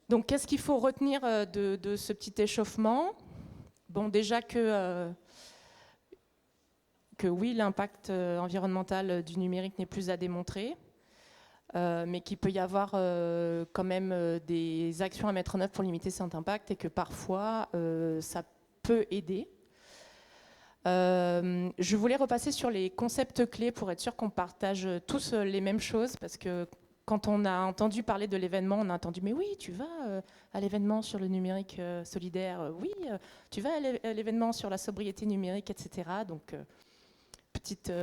Donc, qu'est-ce qu'il faut retenir de ce petit échauffement? Bon, déjà que oui, l'impact environnemental du numérique n'est plus à démontrer, mais qu'il peut y avoir quand même des actions à mettre en œuvre pour limiter cet impact et que parfois ça peut aider. Je voulais repasser sur les concepts clés pour être sûr qu'on partage tous les mêmes choses, parce que quand on a entendu parler de l'événement, on a entendu mais oui, tu vas à l'événement sur le numérique solidaire, oui, tu vas à l'événement sur la sobriété numérique, etc. Donc petite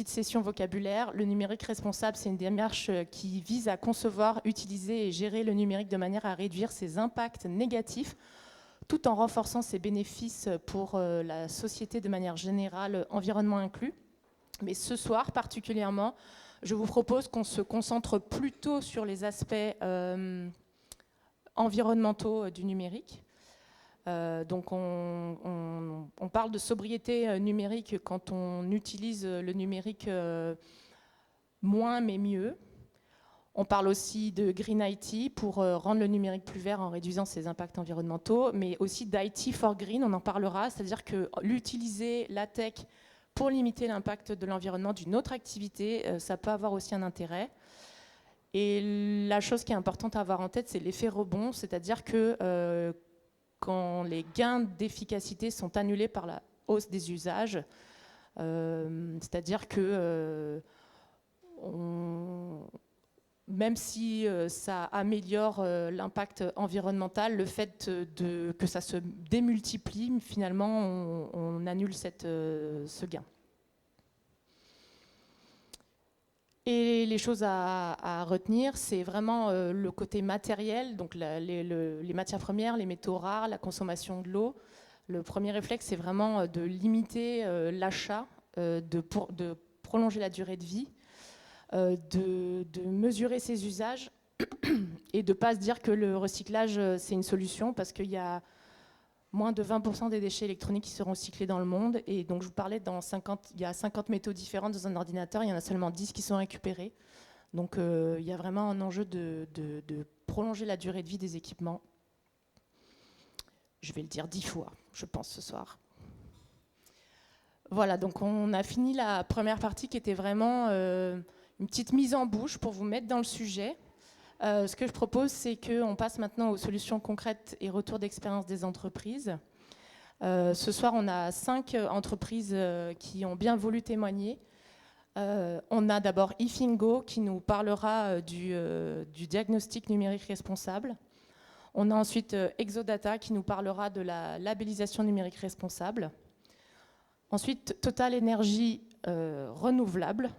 session vocabulaire. Le numérique responsable, c'est une démarche qui vise à concevoir, utiliser et gérer le numérique de manière à réduire ses impacts négatifs tout en renforçant ses bénéfices pour la société de manière générale, environnement inclus. Mais ce soir particulièrement, je vous propose qu'on se concentre plutôt sur les aspects environnementaux du numérique. Donc on parle de sobriété numérique quand on utilise le numérique moins mais mieux. On parle aussi de Green IT pour rendre le numérique plus vert en réduisant ses impacts environnementaux, mais aussi d'IT for Green, on en parlera, c'est-à-dire que l'utiliser la tech pour limiter l'impact de l'environnement d'une autre activité, ça peut avoir aussi un intérêt. Et la chose qui est importante à avoir en tête, c'est l'effet rebond, c'est-à-dire que quand les gains d'efficacité sont annulés par la hausse des usages, c'est-à-dire que même si ça améliore l'impact environnemental, le fait que ça se démultiplie, finalement, on annule ce gain. Et les choses à retenir, c'est vraiment le côté matériel, donc les matières premières, les métaux rares, la consommation de l'eau. Le premier réflexe, c'est vraiment de limiter l'achat, de prolonger la durée de vie, de mesurer ses usages et de ne pas se dire que le recyclage, c'est une solution, parce qu'il y a moins de 20% des déchets électroniques qui seront recyclés dans le monde. Et donc, je vous parlais, il y a 50 métaux différents dans un ordinateur, il y en a seulement 10 qui sont récupérés. Donc, il y a vraiment un enjeu de prolonger la durée de vie des équipements. Je vais le dire 10 fois, je pense, ce soir. Voilà, donc on a fini la première partie qui était vraiment une petite mise en bouche pour vous mettre dans le sujet. Ce que je propose, c'est qu'on passe maintenant aux solutions concrètes et retours d'expérience des entreprises. Ce soir, on a 5 entreprises qui ont bien voulu témoigner. On a d'abord Ifingo qui nous parlera du diagnostic numérique responsable. On a ensuite Exodata qui nous parlera de la labellisation numérique responsable. Ensuite, Total Énergie renouvelable.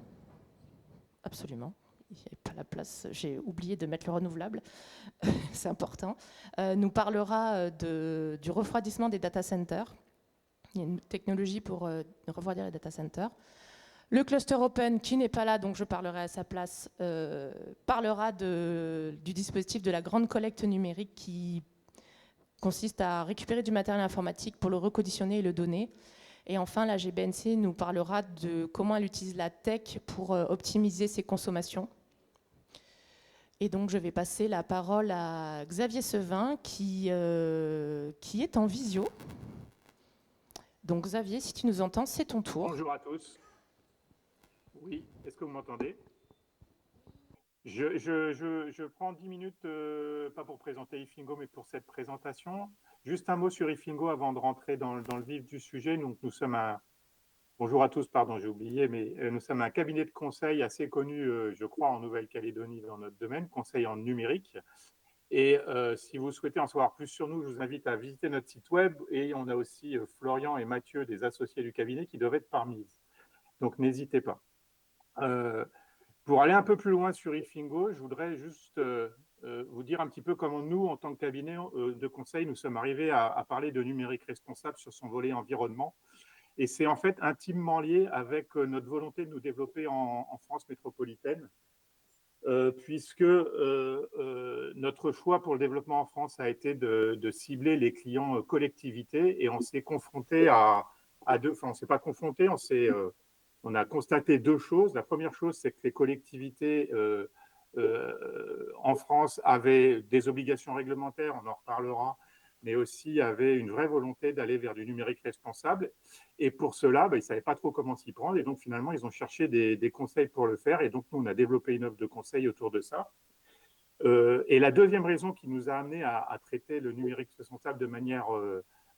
Absolument. Il n'y avait pas la place, j'ai oublié de mettre le renouvelable, c'est important, nous parlera du refroidissement des data centers. Il y a une technologie pour refroidir les data centers. Le cluster open, qui n'est pas là, donc je parlerai à sa place, parlera du dispositif de la grande collecte numérique qui consiste à récupérer du matériel informatique pour le reconditionner et le donner. Et enfin, la GBNC nous parlera de comment elle utilise la tech pour optimiser ses consommations. Et donc, je vais passer la parole à Xavier Sevin, qui est en visio. Donc, Xavier, si tu nous entends, c'est ton tour. Bonjour à tous. Oui, est-ce que vous m'entendez? Je prends 10 minutes, pas pour présenter Ifingo, mais pour cette présentation. Juste un mot sur Ifingo avant de rentrer dans le vif du sujet. Donc, nous sommes bonjour à tous, pardon, j'ai oublié, mais nous sommes un cabinet de conseil assez connu, je crois, en Nouvelle-Calédonie dans notre domaine, conseil en numérique. Et si vous souhaitez en savoir plus sur nous, je vous invite à visiter notre site web. Et on a aussi Florian et Mathieu, des associés du cabinet, qui doivent être parmi vous. Donc, n'hésitez pas. Pour aller un peu plus loin sur Ifingo, je voudrais juste vous dire un petit peu comment nous, en tant que cabinet de conseil, nous sommes arrivés à parler de numérique responsable sur son volet environnement. Et c'est en fait intimement lié avec notre volonté de nous développer en France métropolitaine, puisque notre choix pour le développement en France a été de cibler les clients collectivités, et on s'est confronté à deux, enfin on ne s'est pas confronté, on a constaté deux choses. La première chose, c'est que les collectivités en France, avait des obligations réglementaires, on en reparlera, mais aussi avait une vraie volonté d'aller vers du numérique responsable. Et pour cela, ils ne savaient pas trop comment s'y prendre. Et donc, finalement, ils ont cherché des conseils pour le faire. Et donc, nous, on a développé une offre de conseil autour de ça. Et la deuxième raison qui nous a amené à traiter le numérique responsable de manière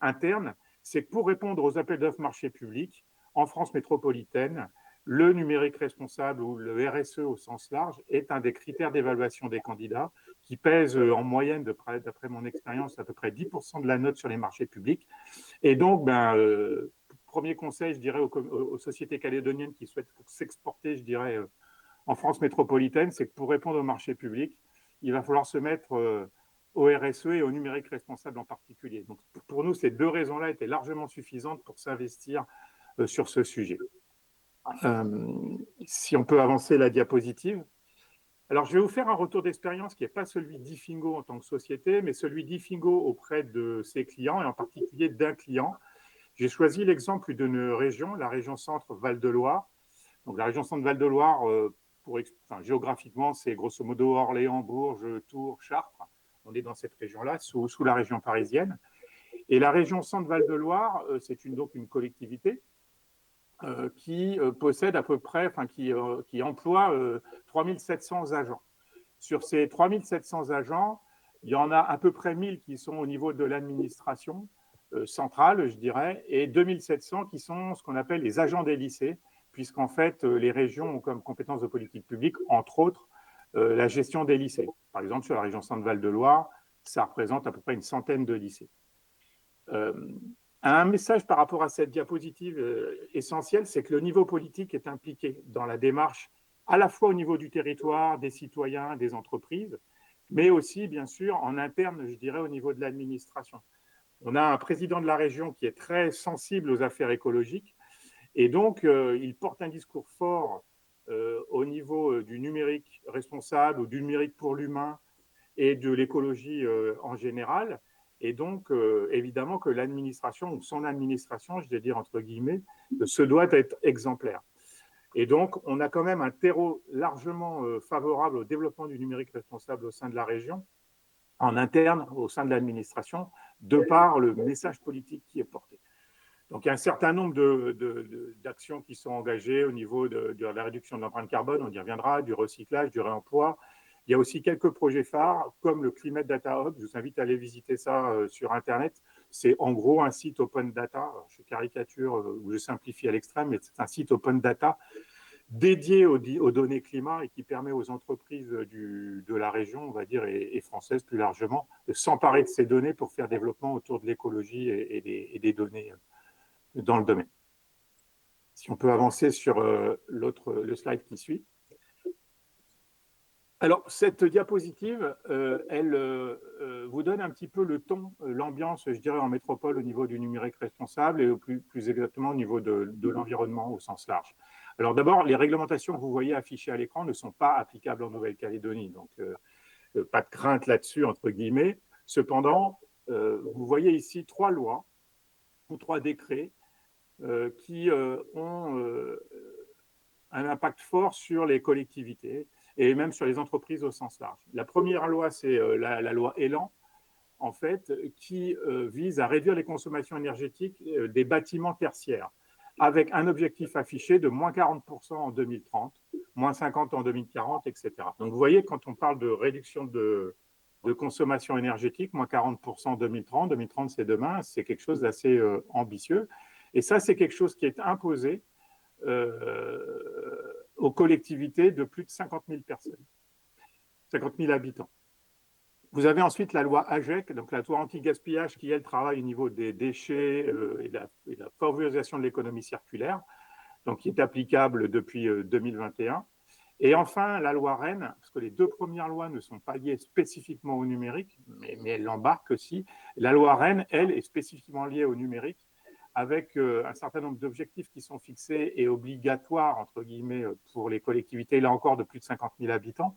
interne, c'est que pour répondre aux appels d'offres marché public, en France métropolitaine, le numérique responsable ou le RSE au sens large est un des critères d'évaluation des candidats qui pèse en moyenne, d'après mon expérience, à peu près 10% de la note sur les marchés publics. Et donc, premier conseil, je dirais, aux sociétés calédoniennes qui souhaitent s'exporter, je dirais, en France métropolitaine, c'est que pour répondre au marché public, il va falloir se mettre au RSE et au numérique responsable en particulier. Donc, pour nous, ces deux raisons-là étaient largement suffisantes pour s'investir sur ce sujet. Si on peut avancer la diapositive. Alors, je vais vous faire un retour d'expérience qui n'est pas celui d'Ifingo en tant que société, mais celui d'Ifingo auprès de ses clients et en particulier d'un client. J'ai choisi l'exemple d'une région, la région Centre Val-de-Loire. Donc, la région Centre Val-de-Loire, géographiquement, c'est grosso modo Orléans, Bourges, Tours, Chartres. On est dans cette région-là, sous la région parisienne. Et la région Centre Val-de-Loire, c'est donc une collectivité qui possède à peu près, qui emploie 3700 agents. Sur ces 3700 agents, il y en a à peu près 1000 qui sont au niveau de l'administration centrale, je dirais, et 2700 qui sont ce qu'on appelle les agents des lycées, puisqu'en fait, les régions ont comme compétence de politique publique, entre autres, la gestion des lycées. Par exemple, sur la région Centre-Val-de-Loire, ça représente à peu près une centaine de lycées. Un message par rapport à cette diapositive essentielle, c'est que le niveau politique est impliqué dans la démarche à la fois au niveau du territoire, des citoyens, des entreprises, mais aussi, bien sûr, en interne, je dirais, au niveau de l'administration. On a un président de la région qui est très sensible aux affaires écologiques et donc il porte un discours fort au niveau du numérique responsable ou du numérique pour l'humain et de l'écologie en général. Et donc, évidemment que l'administration, ou son administration, je vais dire entre guillemets, se doit être exemplaire. Et donc, on a quand même un terreau largement favorable au développement du numérique responsable au sein de la région, en interne, au sein de l'administration, de par le message politique qui est porté. Donc, il y a un certain nombre d'actions qui sont engagées au niveau de la réduction de l'empreinte carbone, on y reviendra, du recyclage, du réemploi. Il y a aussi quelques projets phares, comme le Climate Data Hub. Je vous invite à aller visiter ça sur Internet. C'est en gros un site open data. Alors, je caricature ou je simplifie à l'extrême, mais c'est un site open data dédié aux données climat et qui permet aux entreprises de la région, on va dire, et françaises plus largement, de s'emparer de ces données pour faire développement autour de l'écologie et des données dans le domaine. Si on peut avancer sur le slide qui suit. Alors, cette diapositive, elle vous donne un petit peu le ton, l'ambiance, je dirais, en métropole au niveau du numérique responsable et plus exactement au niveau de l'environnement au sens large. Alors d'abord, les réglementations que vous voyez affichées à l'écran ne sont pas applicables en Nouvelle-Calédonie, donc pas de crainte là-dessus, entre guillemets. Cependant, vous voyez ici 3 lois ou 3 décrets qui ont un impact fort sur les collectivités et même sur les entreprises au sens large. La première loi, c'est la loi Elan, en fait, qui vise à réduire les consommations énergétiques des bâtiments tertiaires, avec un objectif affiché de moins 40% en 2030, moins 50% en 2040, etc. Donc, vous voyez, quand on parle de réduction de consommation énergétique, moins 40% en 2030, 2030 c'est demain, c'est quelque chose d'assez ambitieux. Et ça, c'est quelque chose qui est imposé aux collectivités de plus de 50 000 personnes, 50 000 habitants. Vous avez ensuite la loi AGEC, donc la loi anti-gaspillage, qui, elle, travaille au niveau des déchets et de la favorisation de l'économie circulaire, donc qui est applicable depuis 2021. Et enfin, la loi REEN, parce que les 2 premières lois ne sont pas liées spécifiquement au numérique, mais elles l'embarquent aussi. La loi REEN, elle, est spécifiquement liée au numérique, avec un certain nombre d'objectifs qui sont fixés et obligatoires, entre guillemets, pour les collectivités, là encore, de plus de 50 000 habitants.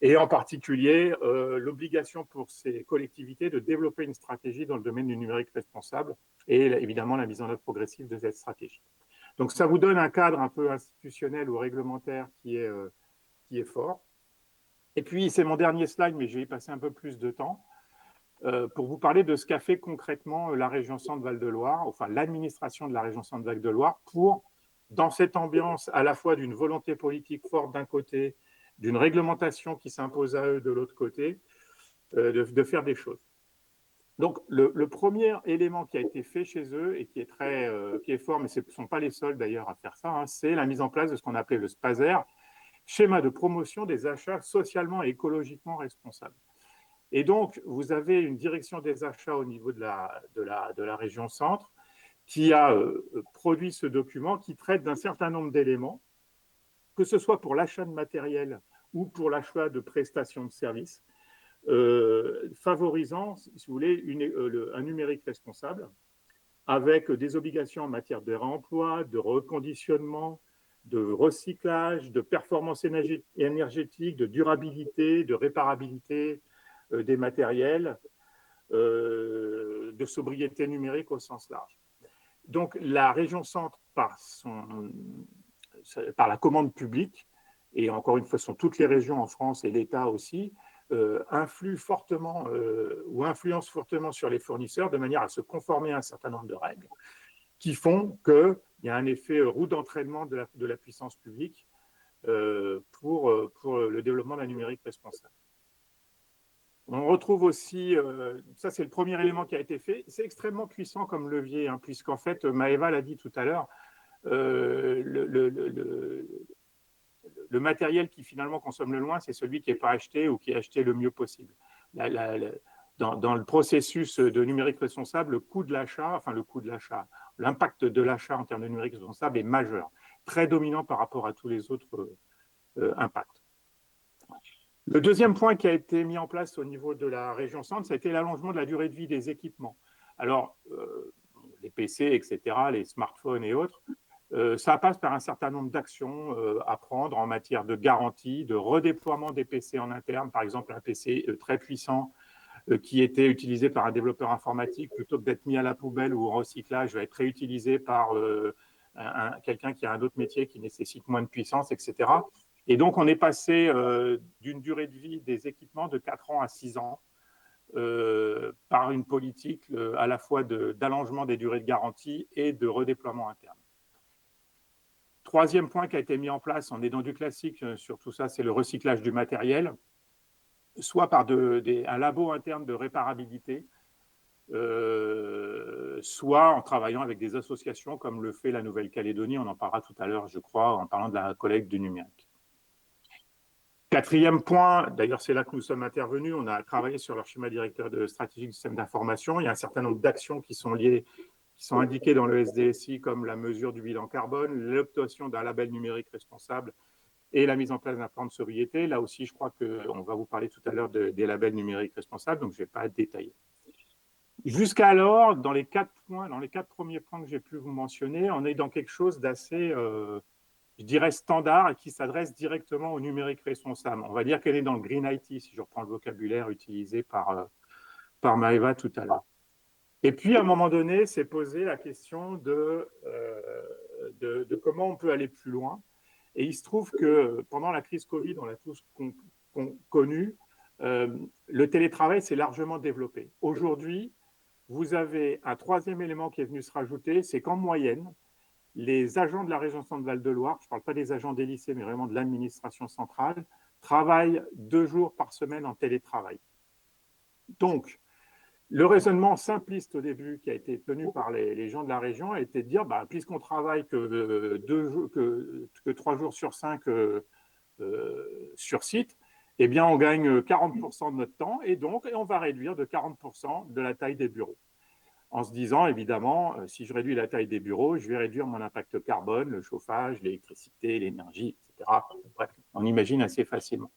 Et en particulier, l'obligation pour ces collectivités de développer une stratégie dans le domaine du numérique responsable et évidemment la mise en œuvre progressive de cette stratégie. Donc, ça vous donne un cadre un peu institutionnel ou réglementaire qui est fort. Et puis, c'est mon dernier slide, mais je vais y passer un peu plus de temps, pour vous parler de ce qu'a fait concrètement la région Centre-Val de Loire, enfin l'administration de la région Centre-Val de Loire, pour, dans cette ambiance à la fois d'une volonté politique forte d'un côté, d'une réglementation qui s'impose à eux de l'autre côté, de faire des choses. Donc, le premier élément qui a été fait chez eux et qui est fort, mais ce ne sont pas les seuls d'ailleurs à faire ça, hein, c'est la mise en place de ce qu'on appelait le SPASER, schéma de promotion des achats socialement et écologiquement responsables. Et donc, vous avez une direction des achats au niveau de la région centre qui a produit ce document qui traite d'un certain nombre d'éléments, que ce soit pour l'achat de matériel ou pour l'achat de prestations de services, favorisant, si vous voulez, un numérique responsable, avec des obligations en matière de réemploi, de reconditionnement, de recyclage, de performance énergétique, de durabilité, de réparabilité des matériels, de sobriété numérique au sens large. Donc la région centre, par la commande publique, et encore une fois, ce sont toutes les régions en France et l'État aussi, influe fortement ou influence fortement sur les fournisseurs de manière à se conformer à un certain nombre de règles qui font qu'il y a un effet roue d'entraînement de la puissance publique pour le développement d'un numérique responsable. On retrouve aussi, ça c'est le premier élément qui a été fait, c'est extrêmement puissant comme levier, hein, puisqu'en fait, Maëva l'a dit tout à l'heure, le matériel qui finalement consomme le moins, c'est celui qui n'est pas acheté ou qui est acheté le mieux possible. Dans le processus de numérique responsable, l'impact de l'achat en termes de numérique responsable est majeur, très dominant par rapport à tous les autres impacts. Le deuxième point qui a été mis en place au niveau de la région centre, ça a été l'allongement de la durée de vie des équipements. Alors, les PC, etc., les smartphones et autres, ça passe par un certain nombre d'actions à prendre en matière de garantie, de redéploiement des PC en interne. Par exemple, un PC très puissant qui était utilisé par un développeur informatique, plutôt que d'être mis à la poubelle ou au recyclage, va être réutilisé par quelqu'un qui a un autre métier qui nécessite moins de puissance, etc. Et donc, on est passé d'une durée de vie des équipements de 4 ans à 6 ans par une politique à la fois d'allongement des durées de garantie et de redéploiement interne. Troisième point qui a été mis en place, on est dans du classique sur tout ça, c'est le recyclage du matériel, soit par un labo interne de réparabilité, soit en travaillant avec des associations comme le fait la Nouvelle-Calédonie, on en parlera tout à l'heure, je crois, en parlant de la collecte du numérique. Quatrième point, d'ailleurs c'est là que nous sommes intervenus, on a travaillé sur leur schéma directeur de stratégie du système d'information. Il y a un certain nombre d'actions qui sont liées, qui sont indiquées dans le SDSI, comme la mesure du bilan carbone, l'obtention d'un label numérique responsable et la mise en place d'un plan de sobriété. Là aussi, je crois qu'on va vous parler tout à l'heure des labels numériques responsables, donc je ne vais pas détailler. Jusqu'alors, dans les 4 premiers points que j'ai pu vous mentionner, on est dans quelque chose d'assez je dirais, standard et qui s'adresse directement au numérique responsable. On va dire qu'elle est dans le Green IT, si je reprends le vocabulaire utilisé par Maëva tout à l'heure. Et puis, à un moment donné, s'est posé la question de comment on peut aller plus loin. Et il se trouve que pendant la crise Covid, on l'a tous connu, le télétravail s'est largement développé. Aujourd'hui, vous avez un troisième élément qui est venu se rajouter, c'est qu'en moyenne, les agents de la région Centre-Val de Loire, je ne parle pas des agents des lycées, mais vraiment de l'administration centrale, travaillent 2 jours par semaine en télétravail. Donc, le raisonnement simpliste au début qui a été tenu par les gens de la région a été de dire, puisqu'on travaille que 3 jours sur 5 sur site, eh bien, on gagne 40% de notre temps et donc on va réduire de 40% de la taille des bureaux. En se disant, évidemment, si je réduis la taille des bureaux, je vais réduire mon impact carbone, le chauffage, l'électricité, l'énergie, etc. Bref, on imagine assez facilement.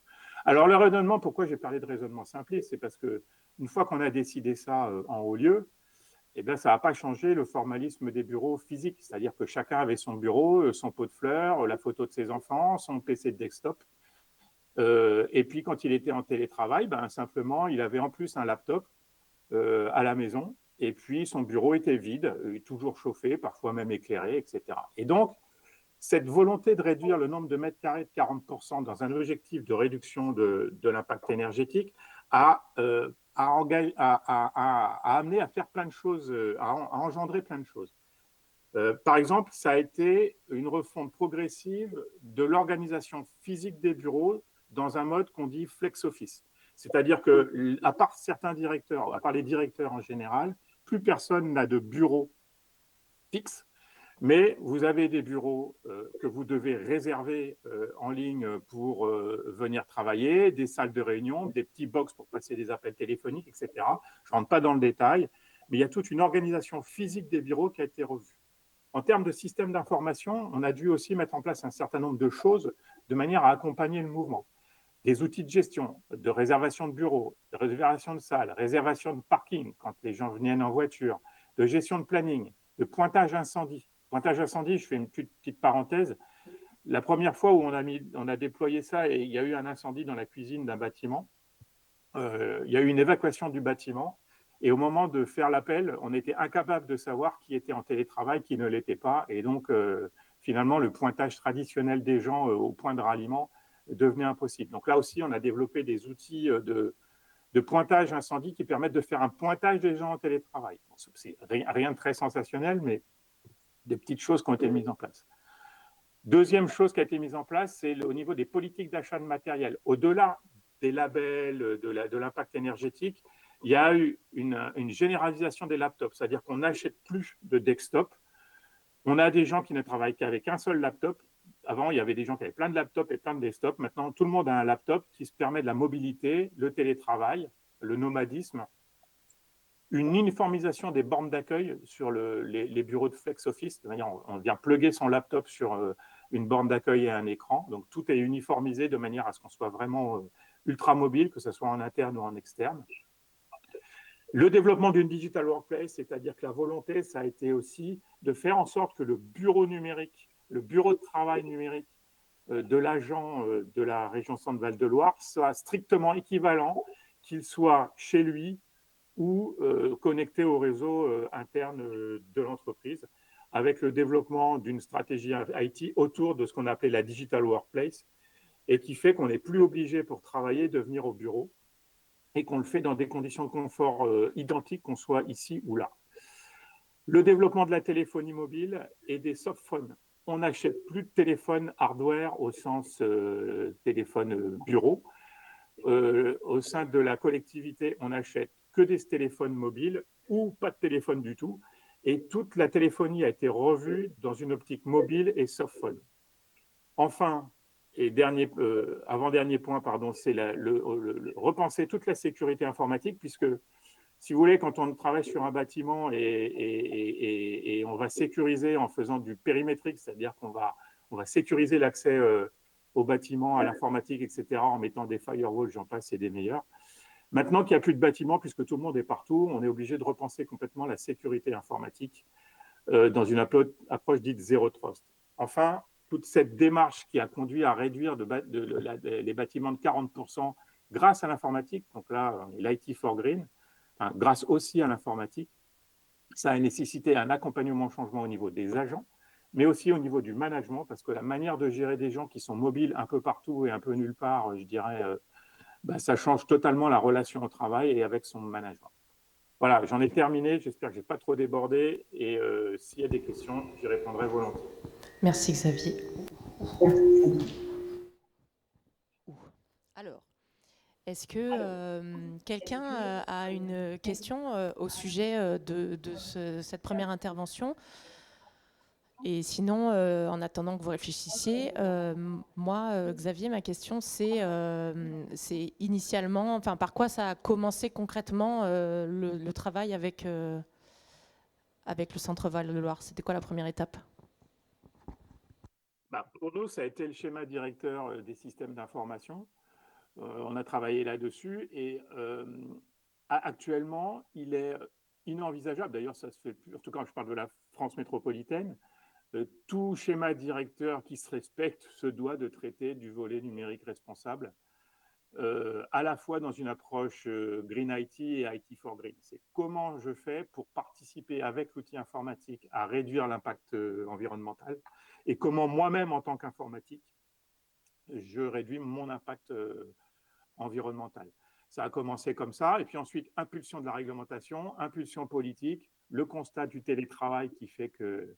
Alors, le raisonnement, pourquoi j'ai parlé de raisonnement simpliste, c'est parce qu'une fois qu'on a décidé ça en haut lieu, eh bien, ça n'a pas changé le formalisme des bureaux physiques. C'est-à-dire que chacun avait son bureau, son pot de fleurs, la photo de ses enfants, son PC de desktop. Et puis, quand il était en télétravail, simplement, il avait en plus un laptop à la maison. Et puis, son bureau était vide, toujours chauffé, parfois même éclairé, etc. Et donc, Cette volonté de réduire le nombre de mètres carrés de 40% dans un objectif de réduction de l'impact énergétique a amené à faire plein de choses, à engendrer plein de choses. Par exemple, ça a été une refonte progressive de l'organisation physique des bureaux dans un mode qu'on dit flex office. C'est-à-dire que, à part certains directeurs, à part les directeurs en général, plus personne n'a de bureau fixe, mais vous avez des bureaux que vous devez réserver en ligne pour venir travailler, des salles de réunion, des petits box pour passer des appels téléphoniques, etc. Je ne rentre pas dans le détail, mais il y a toute une organisation physique des bureaux qui a été revue. En termes de système d'information, on a dû aussi mettre en place un certain nombre de choses de manière à accompagner le mouvement. Des outils de gestion, de réservation de bureaux, de réservation de salles, réservation de parking quand les gens viennent en voiture, de gestion de planning, de pointage incendie. Pointage incendie, je fais une petite parenthèse. La première fois où on a déployé ça et il y a eu un incendie dans la cuisine d'un bâtiment, il y a eu une évacuation du bâtiment. Et au moment de faire l'appel, on était incapable de savoir qui était en télétravail, qui ne l'était pas. Et donc, finalement, le pointage traditionnel des gens au point de ralliement devenait impossible. Donc là aussi, on a développé des outils de pointage incendie qui permettent de faire un pointage des gens en télétravail. Bon, c'est rien de très sensationnel, mais des petites choses qui ont été mises en place. Deuxième chose qui a été mise en place, c'est au niveau des politiques d'achat de matériel. Au-delà des labels, de l'impact énergétique, il y a eu une généralisation des laptops, c'est-à-dire qu'on n'achète plus de desktop. On a des gens qui ne travaillent qu'avec un seul laptop. Avant, il y avait des gens qui avaient plein de laptops et plein de desktops. Maintenant, tout le monde a un laptop qui se permet de la mobilité, le télétravail, le nomadisme, une uniformisation des bornes d'accueil sur les bureaux de flex office. De manière, on vient plugger son laptop sur une borne d'accueil et un écran. Donc, tout est uniformisé de manière à ce qu'on soit vraiment ultra mobile, que ce soit en interne ou en externe. Le développement d'une digital workplace, c'est-à-dire que la volonté, ça a été aussi de faire en sorte que le bureau numérique, le bureau de travail numérique de l'agent de la région Centre-Val de Loire soit strictement équivalent, qu'il soit chez lui ou connecté au réseau interne de l'entreprise, avec le développement d'une stratégie IT autour de ce qu'on appelait la digital workplace, et qui fait qu'on n'est plus obligé pour travailler de venir au bureau, et qu'on le fait dans des conditions de confort identiques, qu'on soit ici ou là. Le développement de la téléphonie mobile et des softphones. On n'achète plus de téléphone hardware au sens téléphone bureau. Au sein de la collectivité, on n'achète que des téléphones mobiles ou pas de téléphone du tout. Et toute la téléphonie a été revue dans une optique mobile et softphone. Enfin, et avant-dernier point, pardon, c'est repenser toute la sécurité informatique, puisque, si vous voulez, quand on travaille sur un bâtiment et on va sécuriser en faisant du périmétrique, c'est-à-dire qu'on va sécuriser l'accès au bâtiment, à l'informatique, etc., en mettant des firewalls, j'en passe, et des meilleurs. Maintenant qu'il n'y a plus de bâtiment, puisque tout le monde est partout, on est obligé de repenser complètement la sécurité informatique dans une approche dite zéro trust. Enfin, toute cette démarche qui a conduit à réduire les bâtiments de 40% grâce à l'informatique, donc là, l'IT for Green, enfin, grâce aussi à l'informatique, ça a nécessité un accompagnement au changement au niveau des agents, mais aussi au niveau du management, parce que la manière de gérer des gens qui sont mobiles un peu partout et un peu nulle part, je dirais, ça change totalement la relation au travail et avec son management. Voilà, j'en ai terminé. J'espère que je n'ai pas trop débordé. Et s'il y a des questions, j'y répondrai volontiers. Merci Xavier. Alors, est-ce que quelqu'un a une question au sujet de cette première intervention? Et sinon, en attendant que vous réfléchissiez, moi, Xavier, ma question, c'est initialement, enfin, par quoi ça a commencé concrètement le travail avec le Centre Val de Loire? C'était quoi la première étape? Pour nous, ça a été le schéma directeur des systèmes d'information. On a travaillé là-dessus et actuellement, il est inenvisageable, d'ailleurs ça se fait plus, en tout cas je parle de la France métropolitaine, tout schéma directeur qui se respecte se doit de traiter du volet numérique responsable. à la fois dans une approche Green IT et IT for Green. C'est comment je fais pour participer avec l'outil informatique à réduire l'impact environnemental et comment moi-même, en tant qu'informatique, je réduis mon impact environnemental. Ça a commencé comme ça, et puis ensuite, impulsion de la réglementation, impulsion politique, le constat du télétravail qui fait que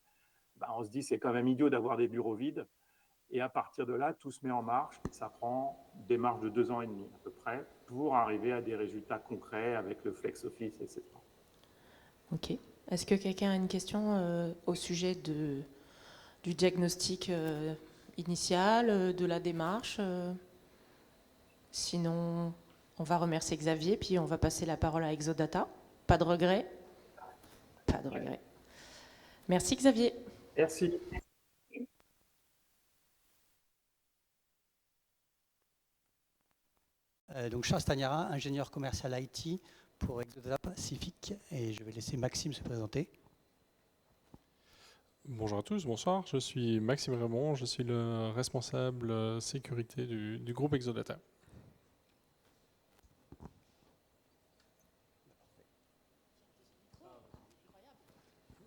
on se dit c'est quand même idiot d'avoir des bureaux vides. Et à partir de là, tout se met en marche. Ça prend des marches de 2 ans et demi à peu près pour arriver à des résultats concrets avec le flex office, etc. Ok. Est-ce que quelqu'un a une question au sujet du diagnostic initial, de la démarche Sinon, on va remercier Xavier, puis on va passer la parole à Exodata. Pas de regret? Pas de regret. Merci Xavier. Merci. Donc Charles Stagnara, ingénieur commercial IT pour Exodata Pacific, et je vais laisser Maxime se présenter. Bonjour à tous, bonsoir. Je suis Maxime Raymond, je suis le responsable sécurité du groupe Exodata.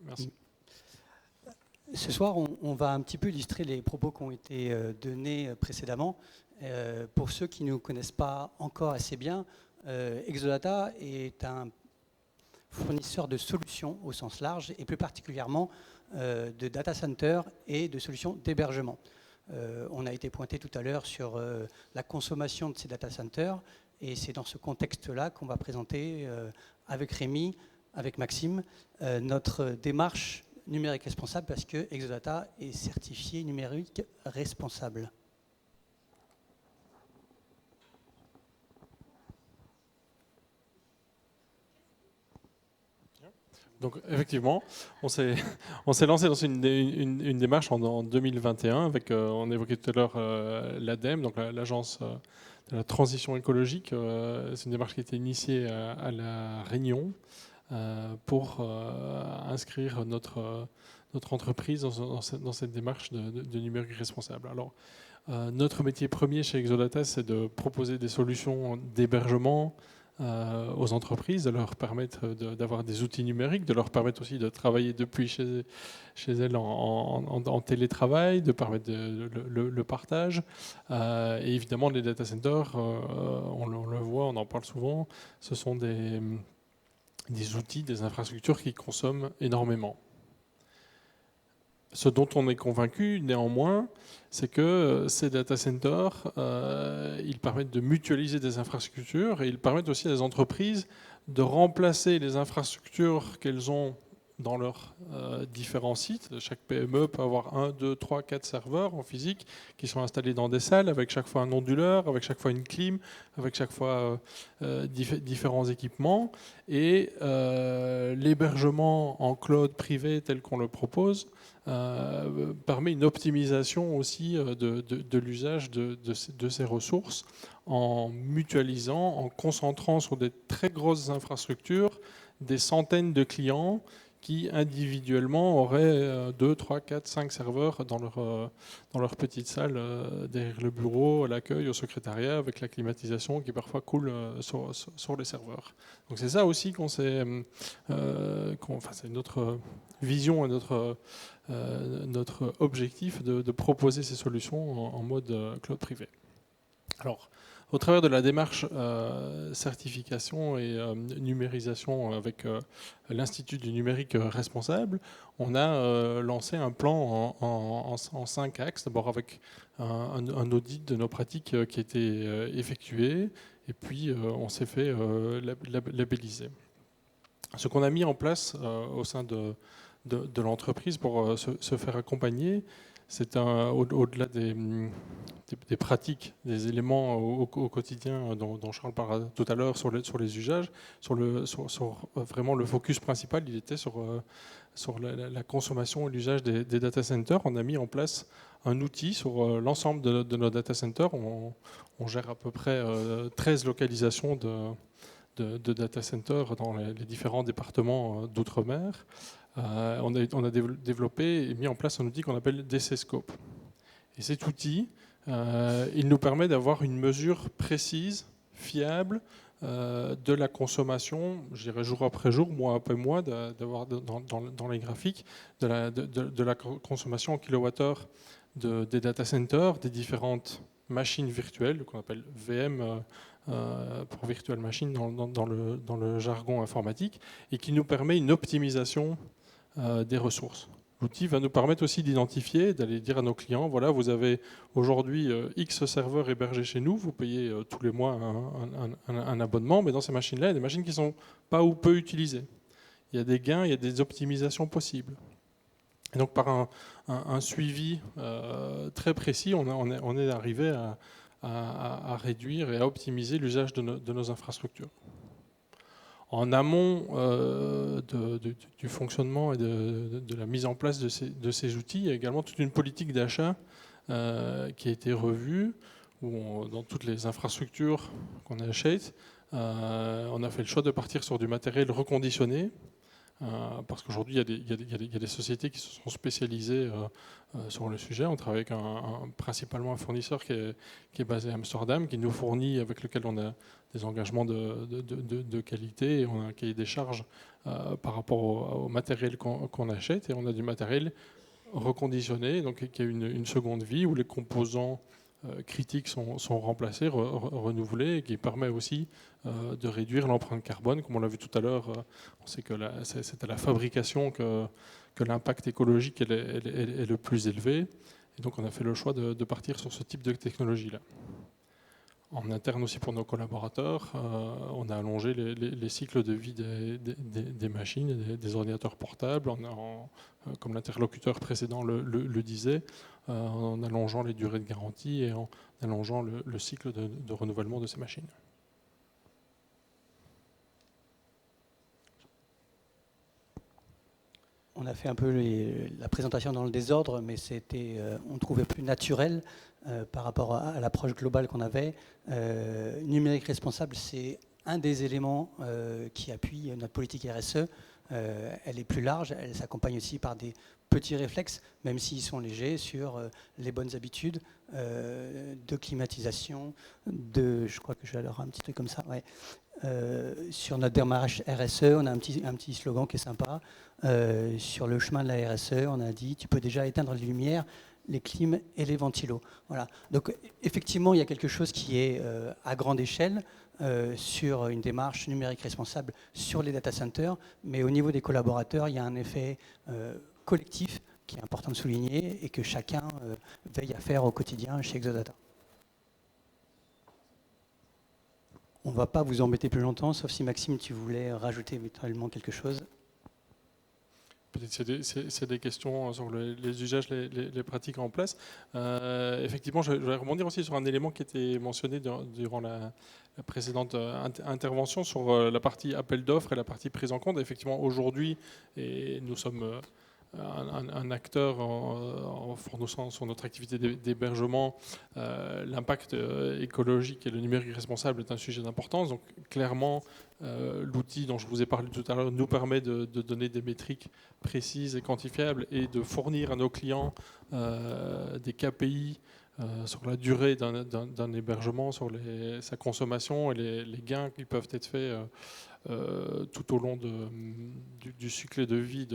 Merci. Ce soir, on va un petit peu illustrer les propos qui ont été donnés précédemment. Pour ceux qui ne nous connaissent pas encore assez bien, Exodata est un fournisseur de solutions au sens large et plus particulièrement de data center et de solutions d'hébergement. On a été pointé tout à l'heure sur la consommation de ces data centers et c'est dans ce contexte-là qu'on va présenter avec Rémi, avec Maxime, notre démarche numérique responsable parce que Exodata est certifié numérique responsable. Donc effectivement, on s'est lancé dans une démarche en 2021 avec, on évoquait tout à l'heure l'ADEME, donc l'agence de la transition écologique. C'est une démarche qui a été initiée à La Réunion pour inscrire notre entreprise dans cette démarche de numérique responsable. Alors, notre métier premier chez Exodata, c'est de proposer des solutions d'hébergement aux entreprises, de leur permettre d'avoir des outils numériques, de leur permettre aussi de travailler depuis chez elles en télétravail, de permettre le partage. Et évidemment, les data centers, on le voit, on en parle souvent, ce sont des outils, des infrastructures qui consomment énormément. Ce dont on est convaincu, néanmoins, c'est que ces data centers, ils permettent de mutualiser des infrastructures et ils permettent aussi à des entreprises de remplacer les infrastructures qu'elles ont dans leurs différents sites. Chaque PME peut avoir 1, 2, 3, 4 serveurs en physique qui sont installés dans des salles avec chaque fois un onduleur, avec chaque fois une clim, avec chaque fois différents équipements. Et l'hébergement en cloud privé tel qu'on le propose permet une optimisation aussi de l'usage de ces ressources en mutualisant, en concentrant sur des très grosses infrastructures des centaines de clients qui individuellement auraient 2, 3, 4, 5 serveurs dans leur petite salle derrière le bureau, à l'accueil, au secrétariat, avec la climatisation qui parfois coule sur les serveurs. Donc c'est ça aussi c'est notre vision et notre objectif de proposer ces solutions en mode cloud privé. Alors, au travers de la démarche certification et numérisation avec l'Institut du numérique responsable, on a lancé un plan en 5 axes. D'abord avec un audit de nos pratiques qui a été effectué, et puis on s'est fait labelliser. Ce qu'on a mis en place au sein de l'entreprise pour se faire accompagner, c'est au-delà des pratiques, des éléments au quotidien dont Charles parlera tout à l'heure sur les usages, vraiment le focus principal, il était sur la consommation et l'usage des data centers. On a mis en place un outil sur l'ensemble de nos data centers. On gère à peu près 13 localisations de data centers dans les différents départements d'outre-mer. On a développé et mis en place un outil qu'on appelle DC Scope. Et cet outil Il nous permet d'avoir une mesure précise, fiable, de la consommation, je dirais jour après jour, mois après mois, d'avoir dans les graphiques de la consommation en kilowattheure des data centers, des différentes machines virtuelles, qu'on appelle VM pour virtual machine dans le jargon informatique, et qui nous permet une optimisation des ressources. L'outil va nous permettre aussi d'identifier, d'aller dire à nos clients, voilà, vous avez aujourd'hui X serveurs hébergés chez nous, vous payez tous les mois un abonnement, mais dans ces machines-là, il y a des machines qui ne sont pas ou peu utilisées. Il y a des gains, il y a des optimisations possibles. Et donc par un suivi très précis, on est arrivé à réduire et à optimiser l'usage de nos infrastructures. En amont du fonctionnement et de la mise en place de ces outils, il y a également toute une politique d'achat qui a été revue, où dans toutes les infrastructures qu'on achète, on a fait le choix de partir sur du matériel reconditionné, parce qu'aujourd'hui, il y a des sociétés qui se sont spécialisées sur le sujet. On travaille avec principalement un fournisseur qui est basé à Amsterdam, qui nous fournit, avec lequel on a des engagements de qualité, et on a un cahier des charges par rapport au matériel qu'on achète, et on a du matériel reconditionné, donc qui a une seconde vie, où les composants critiques sont remplacés, renouvelés, et qui permet aussi de réduire l'empreinte carbone. Comme on l'a vu tout à l'heure, on sait que c'est à la fabrication que l'impact écologique est le plus élevé. Et donc on a fait le choix de partir sur ce type de technologie-là. En interne aussi pour nos collaborateurs, on a allongé les cycles de vie des machines, des ordinateurs portables, comme l'interlocuteur précédent le disait, en allongeant les durées de garantie et en allongeant le cycle de renouvellement de ces machines. On a fait un peu la présentation dans le désordre, mais on trouvait plus naturel par rapport à l'approche globale qu'on avait. Numérique responsable, c'est un des éléments qui appuie notre politique RSE. Elle est plus large, elle s'accompagne aussi par des petits réflexes, même s'ils sont légers, sur les bonnes habitudes de climatisation, je crois que je vais alors un petit truc comme ça, ouais. Sur notre démarche RSE, on a un petit slogan qui est sympa. Sur le chemin de la RSE, on a dit tu peux déjà éteindre les lumières, les clims et les ventilos. Voilà. Donc effectivement, il y a quelque chose qui est à grande échelle sur une démarche numérique responsable sur les data centers, mais au niveau des collaborateurs, il y a un effet collectif qui est important de souligner et que chacun veille à faire au quotidien chez Exodata. On ne va pas vous embêter plus longtemps, sauf si Maxime, tu voulais rajouter éventuellement quelque chose. Peut-être c'est des questions sur les usages, les pratiques en place. Effectivement, je vais rebondir aussi sur un élément qui était mentionné durant la précédente intervention sur la partie appel d'offres et la partie prise en compte. Effectivement, aujourd'hui, et nous sommes un acteur en fournissant sur notre activité d'hébergement, l'impact écologique et le numérique responsable est un sujet d'importance. Donc clairement, l'outil dont je vous ai parlé tout à l'heure nous permet de donner des métriques précises et quantifiables et de fournir à nos clients des KPI sur la durée d'un hébergement, sur sa consommation et les gains qui peuvent être faits tout au long du cycle de vie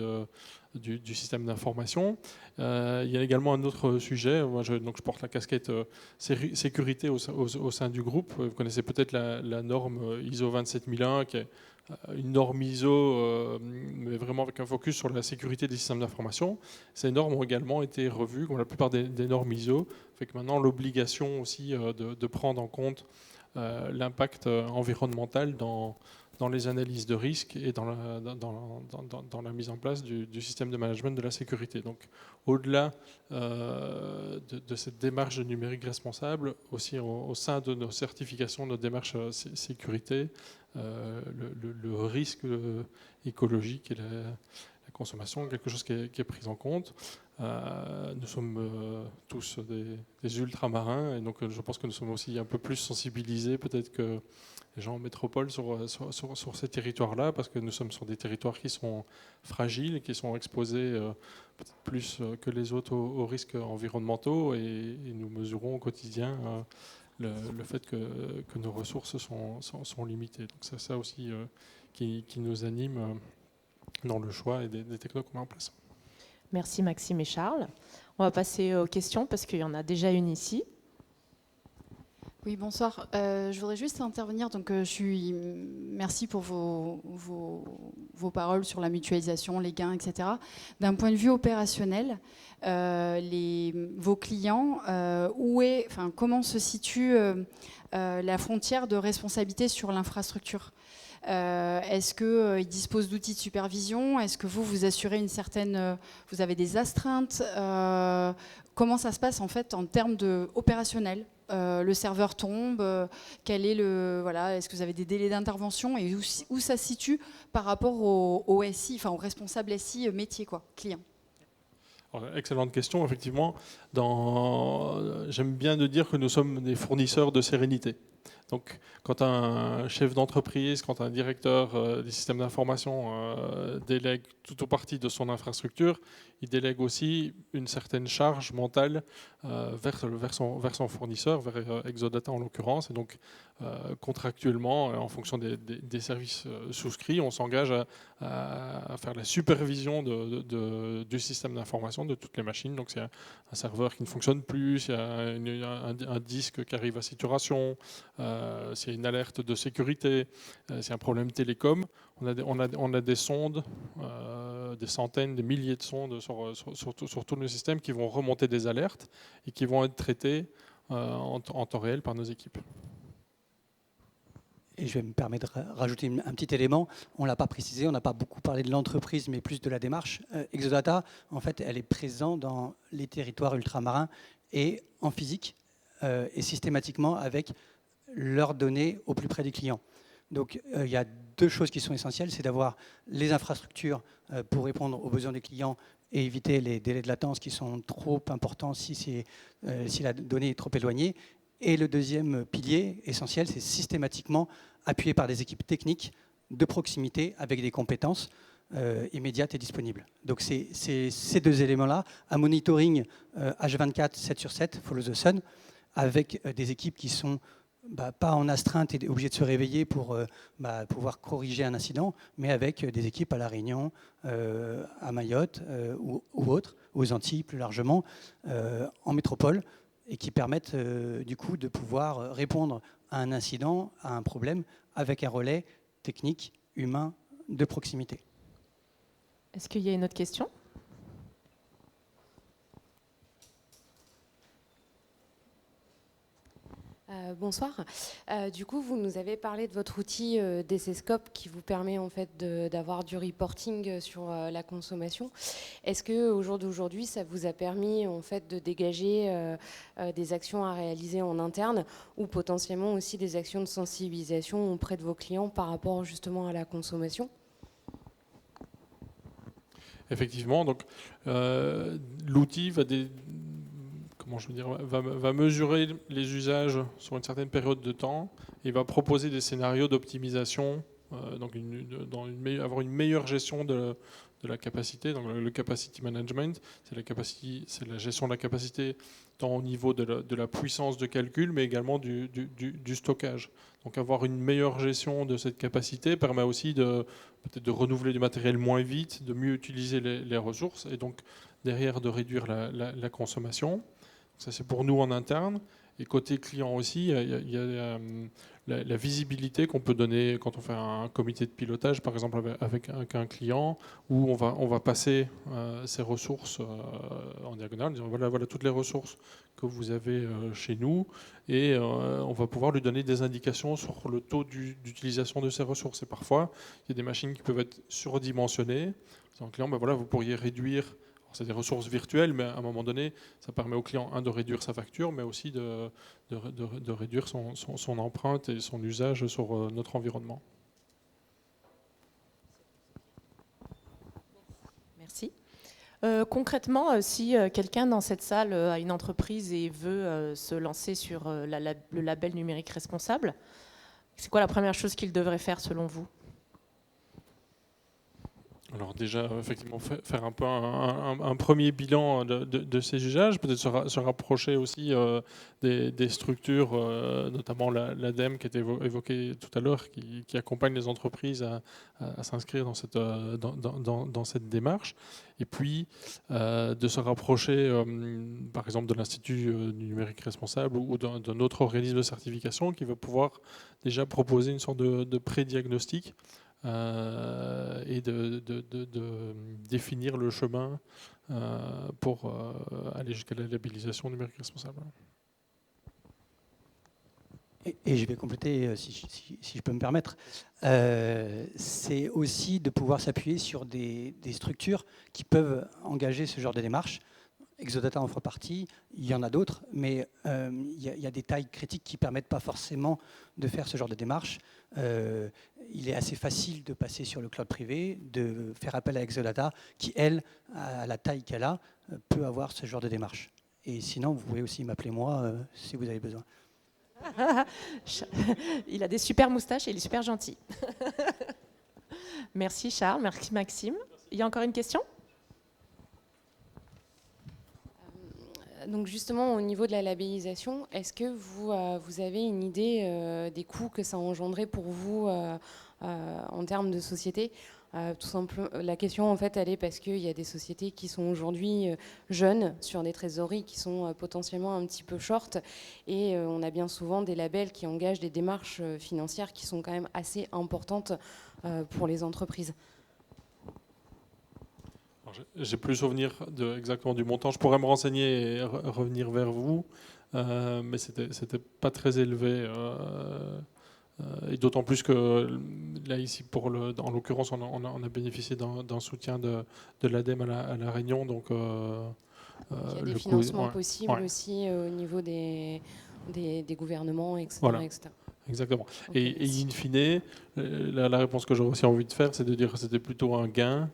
du système d'information. Il y a également un autre sujet. Moi, je porte la casquette sécurité au sein du groupe. Vous connaissez peut-être la norme ISO 27001, qui est une norme ISO, mais vraiment avec un focus sur la sécurité des systèmes d'information. Ces normes ont également été revues, comme la plupart des normes ISO, fait que maintenant l'obligation aussi de prendre en compte l'impact environnemental dans les analyses de risque et dans la mise en place du système de management de la sécurité. Donc, au-delà de cette démarche de numérique responsable, aussi au sein de nos certifications, de nos démarches sécurité, le risque écologique et la consommation, quelque chose qui est pris en compte. Nous sommes tous des ultramarins, et donc je pense que nous sommes aussi un peu plus sensibilisés peut-être que les gens en métropole sur ces territoires-là, parce que nous sommes sur des territoires qui sont fragiles, qui sont exposés peut-être plus que les autres aux risques environnementaux, et nous mesurons au quotidien le fait que nos ressources sont limitées. Donc c'est ça aussi qui nous anime dans le choix et des technos qu'on met en place. Merci Maxime et Charles. On va passer aux questions parce qu'il y en a déjà une ici. Oui, bonsoir. Je voudrais juste intervenir. Donc, merci pour vos paroles sur la mutualisation, les gains, etc. D'un point de vue opérationnel, vos clients, comment se situe la frontière de responsabilité sur l'infrastructure ? Est-ce qu'ils disposent d'outils de supervision ? Est-ce que vous assurez une certaine... vous avez des astreintes ? Comment ça se passe en fait en termes opérationnel ? Le serveur tombe, est-ce que vous avez des délais d'intervention et où ça se situe par rapport au SI, enfin au responsable SI métier, client? Alors, excellente question, effectivement. J'aime bien de dire que nous sommes des fournisseurs de sérénité. Donc, quand un chef d'entreprise, quand un directeur des systèmes d'information délègue tout ou partie de son infrastructure, il délègue aussi une certaine charge mentale vers son fournisseur, vers Exodata en l'occurrence. Et donc, contractuellement, en fonction des services souscrits, on s'engage à faire la supervision du système d'information de toutes les machines. Donc, c'est un serveur qui ne fonctionne plus, il y a un disque qui arrive à saturation, s'il y a une alerte de sécurité, s'il y a un problème télécom. On a des sondes, des centaines, des milliers de sondes sur tout le système qui vont remonter des alertes et qui vont être traitées en temps réel par nos équipes. Et je vais me permettre de rajouter un petit élément. On ne l'a pas précisé, on n'a pas beaucoup parlé de l'entreprise, mais plus de la démarche. Exodata, en fait, elle est présente dans les territoires ultramarins et en physique et systématiquement avec leurs données au plus près des clients. Donc, il y a deux choses qui sont essentielles. C'est d'avoir les infrastructures pour répondre aux besoins des clients et éviter les délais de latence qui sont trop importants si la donnée est trop éloignée. Et le deuxième pilier essentiel, c'est systématiquement appuyé par des équipes techniques de proximité avec des compétences immédiates et disponibles. Donc c'est ces deux éléments-là, un monitoring H24, 7 sur 7, follow the sun, avec des équipes qui sont pas en astreinte et obligées de se réveiller pour pouvoir corriger un incident, mais avec des équipes à La Réunion, à Mayotte ou autres, aux Antilles plus largement, en métropole, et qui permettent du coup de pouvoir répondre à un incident, à un problème, avec un relais technique, humain, de proximité. Est-ce qu'il y a une autre question ? Bonsoir. Du coup, vous nous avez parlé de votre outil DCScope qui vous permet en fait d'avoir du reporting sur la consommation. Est-ce que au jour d'aujourd'hui, ça vous a permis en fait de dégager des actions à réaliser en interne ou potentiellement aussi des actions de sensibilisation auprès de vos clients par rapport justement à la consommation ? Effectivement, donc l'outil va mesurer les usages sur une certaine période de temps et va proposer des scénarios d'optimisation, avoir une meilleure gestion de la capacité. Donc le capacity management, c'est la gestion de la capacité tant au niveau de la puissance de calcul, mais également du stockage. Donc avoir une meilleure gestion de cette capacité permet aussi peut-être de renouveler du matériel moins vite, de mieux utiliser les ressources et donc derrière de réduire la consommation. Ça, c'est pour nous en interne. Et côté client aussi, il y a la visibilité qu'on peut donner quand on fait un comité de pilotage, par exemple avec un client, où on va passer ces ressources en diagonale, en disant voilà toutes les ressources que vous avez chez nous, et on va pouvoir lui donner des indications sur le taux d'utilisation de ces ressources. Et parfois, il y a des machines qui peuvent être surdimensionnées. En client, vous pourriez réduire. C'est des ressources virtuelles, mais à un moment donné, ça permet au client, de réduire sa facture, mais aussi de réduire son empreinte et son usage sur notre environnement. Merci. Concrètement, si quelqu'un dans cette salle a une entreprise et veut se lancer sur le label numérique responsable, c'est quoi la première chose qu'il devrait faire selon vous? Alors déjà, effectivement, faire un peu un premier bilan de ces usages, peut-être se rapprocher aussi des structures, notamment l'ADEME qui était évoquée tout à l'heure, qui accompagne les entreprises à s'inscrire dans cette démarche. Et puis, de se rapprocher, par exemple, de l'Institut du numérique responsable ou d'un autre organisme de certification qui va pouvoir déjà proposer une sorte de pré-diagnostic et de définir le chemin pour aller jusqu'à la labellisation numérique responsable. Et je vais compléter, si je peux me permettre, c'est aussi de pouvoir s'appuyer sur des structures qui peuvent engager ce genre de démarche. Exodata en fera partie, il y en a d'autres, mais il y a des tailles critiques qui ne permettent pas forcément de faire ce genre de démarche. Il est assez facile de passer sur le cloud privé, de faire appel à Exodata, qui, elle, à la taille qu'elle a, peut avoir ce genre de démarche. Et sinon, vous pouvez aussi m'appeler moi si vous avez besoin. Il a des super moustaches et il est super gentil. Merci Charles, merci Maxime. Il y a encore une question ? Donc justement, au niveau de la labellisation, est-ce que vous avez une idée des coûts que ça engendrait pour vous en termes de société ? Tout simplement, la question, en fait, elle est parce qu'il y a des sociétés qui sont aujourd'hui jeunes sur des trésoreries qui sont potentiellement un petit peu short. Et on a bien souvent des labels qui engagent des démarches financières qui sont quand même assez importantes pour les entreprises. J'ai plus souvenir exactement du montant. Je pourrais me renseigner et revenir vers vous, mais c'était pas très élevé. Et d'autant plus que là, ici, en l'occurrence, on a bénéficié d'un soutien de l'ADEME à la Réunion. Donc, il y a des financements possibles aussi au niveau des gouvernements, etc. Voilà. etc. Exactement. Okay, et in fine, la réponse que j'aurais aussi envie de faire, c'est de dire que c'était plutôt un gain,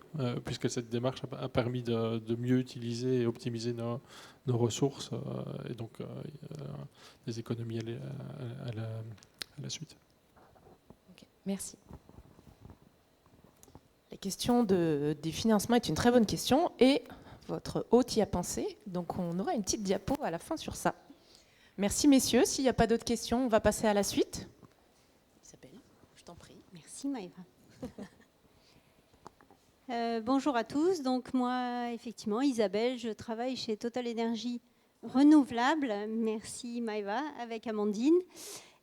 puisque cette démarche a permis de mieux utiliser et optimiser nos ressources, et donc des économies à la suite. Okay, merci. La question des financements est une très bonne question et votre hôte y a pensé. Donc on aura une petite diapo à la fin sur ça. Merci messieurs. S'il n'y a pas d'autres questions, on va passer à la suite. Isabelle, je t'en prie. Merci Maëva. Bonjour à tous. Donc moi, effectivement, Isabelle, je travaille chez Total Énergie Renouvelable. Merci Maëva, avec Amandine.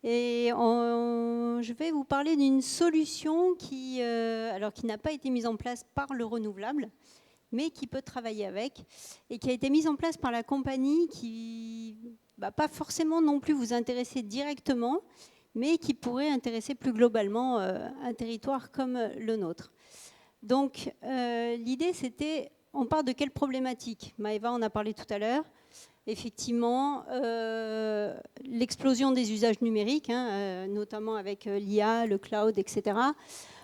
Et je vais vous parler d'une solution qui n'a pas été mise en place par le renouvelable, mais qui peut travailler avec, et qui a été mise en place par la compagnie qui ne va pas forcément non plus vous intéresser directement, mais qui pourrait intéresser plus globalement un territoire comme le nôtre. Donc l'idée c'était, on part de quelle problématique ? Maëva en a parlé tout à l'heure. Effectivement, l'explosion des usages numériques, notamment avec l'IA, le cloud, etc.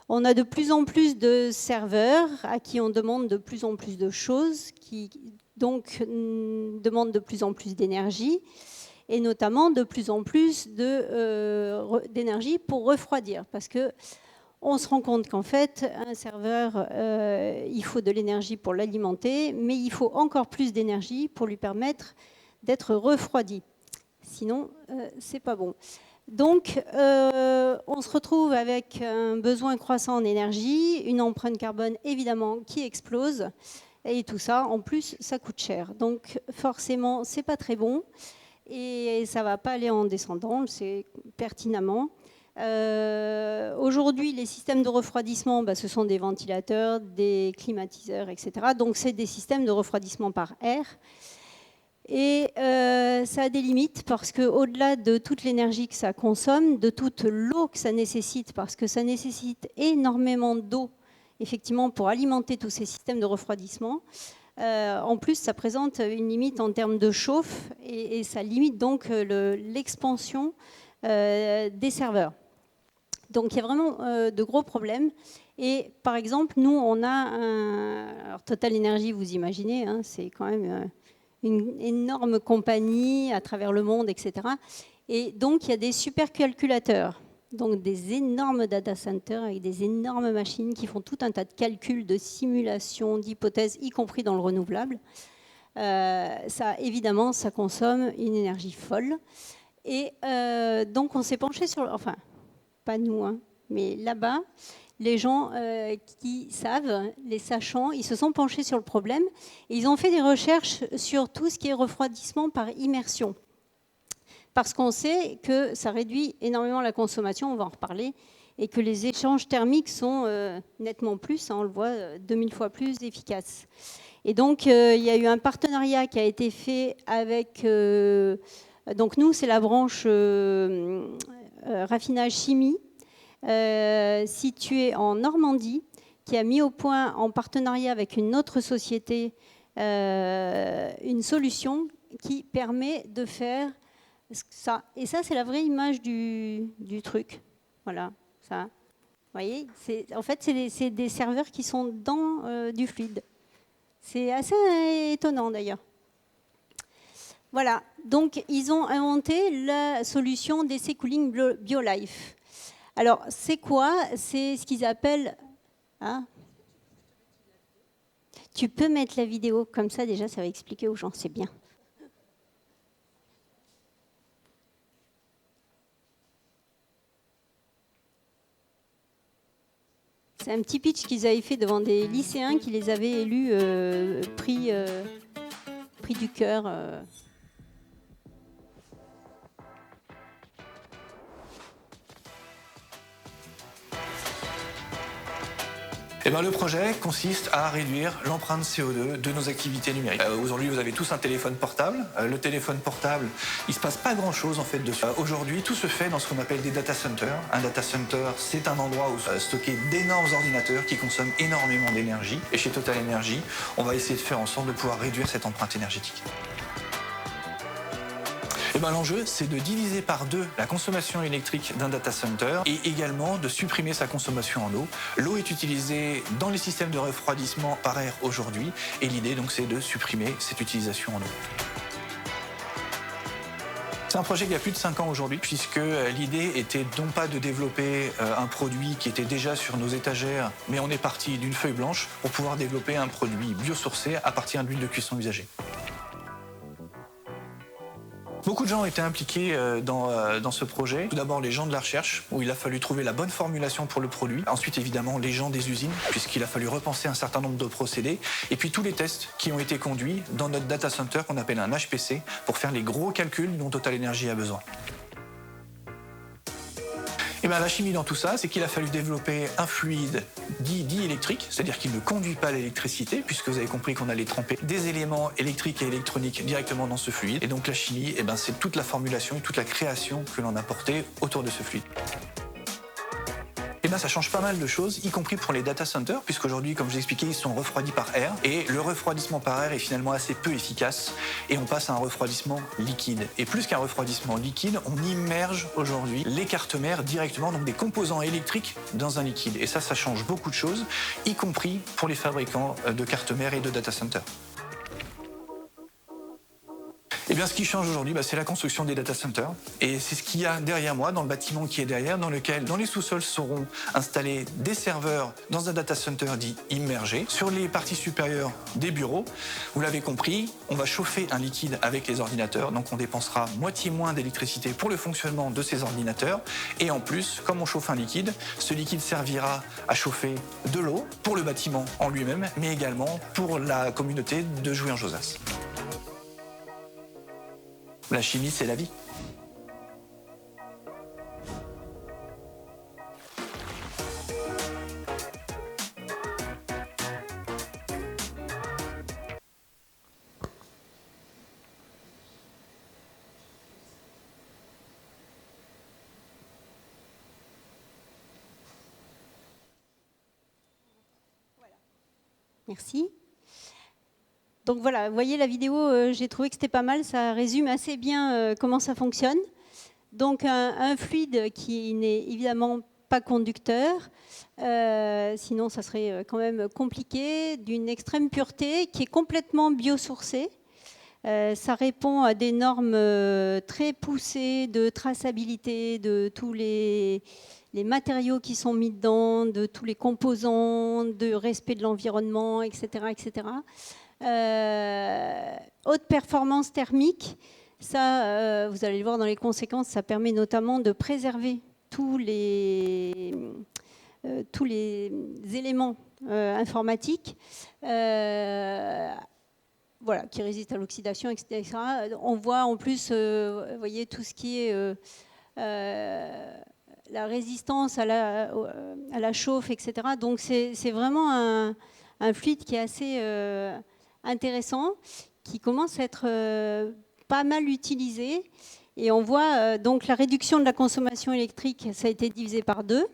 On a de plus en plus de serveurs à qui on demande de plus en plus de choses, qui donc demandent de plus en plus d'énergie, et notamment de plus en plus d'énergie pour refroidir. Parce qu'on se rend compte qu'en fait, un serveur, il faut de l'énergie pour l'alimenter, mais il faut encore plus d'énergie pour lui permettre d'être refroidi. Sinon, c'est pas bon. Donc, on se retrouve avec un besoin croissant en énergie, une empreinte carbone évidemment qui explose, et tout ça, en plus, ça coûte cher. Donc, forcément, c'est pas très bon, et ça va pas aller en descendant, on le sait pertinemment. Aujourd'hui, les systèmes de refroidissement, ce sont des ventilateurs, des climatiseurs, etc. Donc, c'est des systèmes de refroidissement par air. Et ça a des limites parce qu'au-delà de toute l'énergie que ça consomme, de toute l'eau que ça nécessite, parce que ça nécessite énormément d'eau, effectivement, pour alimenter tous ces systèmes de refroidissement, en plus, ça présente une limite en termes de chauffe et ça limite donc l'expansion des serveurs. Donc il y a vraiment de gros problèmes. Et par exemple, nous, on a alors Total Energy, vous imaginez, hein, c'est quand même une énorme compagnie à travers le monde, etc. Et donc, il y a des supercalculateurs, donc des énormes data centers avec des énormes machines qui font tout un tas de calculs, de simulations, d'hypothèses, y compris dans le renouvelable. Ça, évidemment, ça consomme une énergie folle. Et donc, on s'est penché sur... Enfin, pas nous, hein, mais là-bas, les gens qui savent, les sachants, ils se sont penchés sur le problème et ils ont fait des recherches sur tout ce qui est refroidissement par immersion. Parce qu'on sait que ça réduit énormément la consommation, on va en reparler, et que les échanges thermiques sont nettement plus, hein, on le voit, 2000 fois plus efficaces. Et donc, il y a eu un partenariat qui a été fait avec... donc nous, c'est la branche raffinage chimie, située en Normandie, qui a mis au point, en partenariat avec une autre société, une solution qui permet de faire ça. Et ça, c'est la vraie image du truc. Voilà, ça. Vous voyez, en fait, c'est des serveurs qui sont dans du fluide. C'est assez étonnant, d'ailleurs. Voilà, donc ils ont inventé la solution d'essai cooling BioLife. Alors, c'est quoi? C'est ce qu'ils appellent... Hein, tu peux mettre la vidéo, comme ça déjà ça va expliquer aux gens, c'est bien. C'est un petit pitch qu'ils avaient fait devant des lycéens qui les avaient élus prix du cœur. Eh ben, le projet consiste à réduire l'empreinte CO2 de nos activités numériques. Aujourd'hui, vous avez tous un téléphone portable. Le téléphone portable, il ne se passe pas grand-chose en fait dessus. Aujourd'hui, tout se fait dans ce qu'on appelle des data centers. Un data center, c'est un endroit où stocker d'énormes ordinateurs qui consomment énormément d'énergie. Et chez Total Energy, on va essayer de faire en sorte de pouvoir réduire cette empreinte énergétique. Eh ben, l'enjeu, c'est de diviser par 2 la consommation électrique d'un data center et également de supprimer sa consommation en eau. L'eau est utilisée dans les systèmes de refroidissement par air aujourd'hui et l'idée, donc, c'est de supprimer cette utilisation en eau. C'est un projet qui a plus de 5 ans aujourd'hui, puisque l'idée était non pas de développer un produit qui était déjà sur nos étagères, mais on est parti d'une feuille blanche pour pouvoir développer un produit biosourcé à partir d'huile de cuisson usagée. Beaucoup de gens ont été impliqués dans ce projet. Tout d'abord les gens de la recherche, où il a fallu trouver la bonne formulation pour le produit. Ensuite évidemment les gens des usines, puisqu'il a fallu repenser un certain nombre de procédés. Et puis tous les tests qui ont été conduits dans notre data center qu'on appelle un HPC, pour faire les gros calculs dont Total Energy a besoin. Et bien, la chimie dans tout ça, c'est qu'il a fallu développer un fluide dit électrique, c'est-à-dire qu'il ne conduit pas l'électricité, puisque vous avez compris qu'on allait tremper des éléments électriques et électroniques directement dans ce fluide. Et donc la chimie, eh ben, c'est toute la formulation et toute la création que l'on a portée autour de ce fluide. Eh bien, ça change pas mal de choses, y compris pour les data centers, puisqu'aujourd'hui, comme je vous expliquais, ils sont refroidis par air. Et le refroidissement par air est finalement assez peu efficace. Et on passe à un refroidissement liquide. Et plus qu'un refroidissement liquide, on immerge aujourd'hui les cartes mères directement, donc des composants électriques, dans un liquide. Et ça change beaucoup de choses, y compris pour les fabricants de cartes mères et de data centers. Eh bien, ce qui change aujourd'hui, c'est la construction des data centers. Et c'est ce qu'il y a derrière moi, dans le bâtiment qui est derrière, dans lequel, dans les sous-sols, seront installés des serveurs dans un data center dit immergé. Sur les parties supérieures des bureaux, vous l'avez compris, on va chauffer un liquide avec les ordinateurs. Donc, on dépensera moitié moins d'électricité pour le fonctionnement de ces ordinateurs. Et en plus, comme on chauffe un liquide, ce liquide servira à chauffer de l'eau pour le bâtiment en lui-même, mais également pour la communauté de Jouy-en-Josas. La chimie, c'est la vie. Merci. Donc voilà, vous voyez la vidéo, j'ai trouvé que c'était pas mal, ça résume assez bien comment ça fonctionne. Donc un fluide qui n'est évidemment pas conducteur, sinon ça serait quand même compliqué, d'une extrême pureté, qui est complètement biosourcée. Ça répond à des normes très poussées de traçabilité de tous les matériaux qui sont mis dedans, de tous les composants, de respect de l'environnement, etc. etc. Haute performance thermique, ça, vous allez le voir dans les conséquences, ça permet notamment de préserver tous les éléments informatiques. Voilà, qui résistent à l'oxydation, etc. On voit en plus, vous voyez, tout ce qui est la résistance à la chauffe, etc. Donc c'est vraiment un fluide qui est assez intéressant, qui commence à être pas mal utilisé. Et on voit donc la réduction de la consommation électrique, ça a été divisé par 2.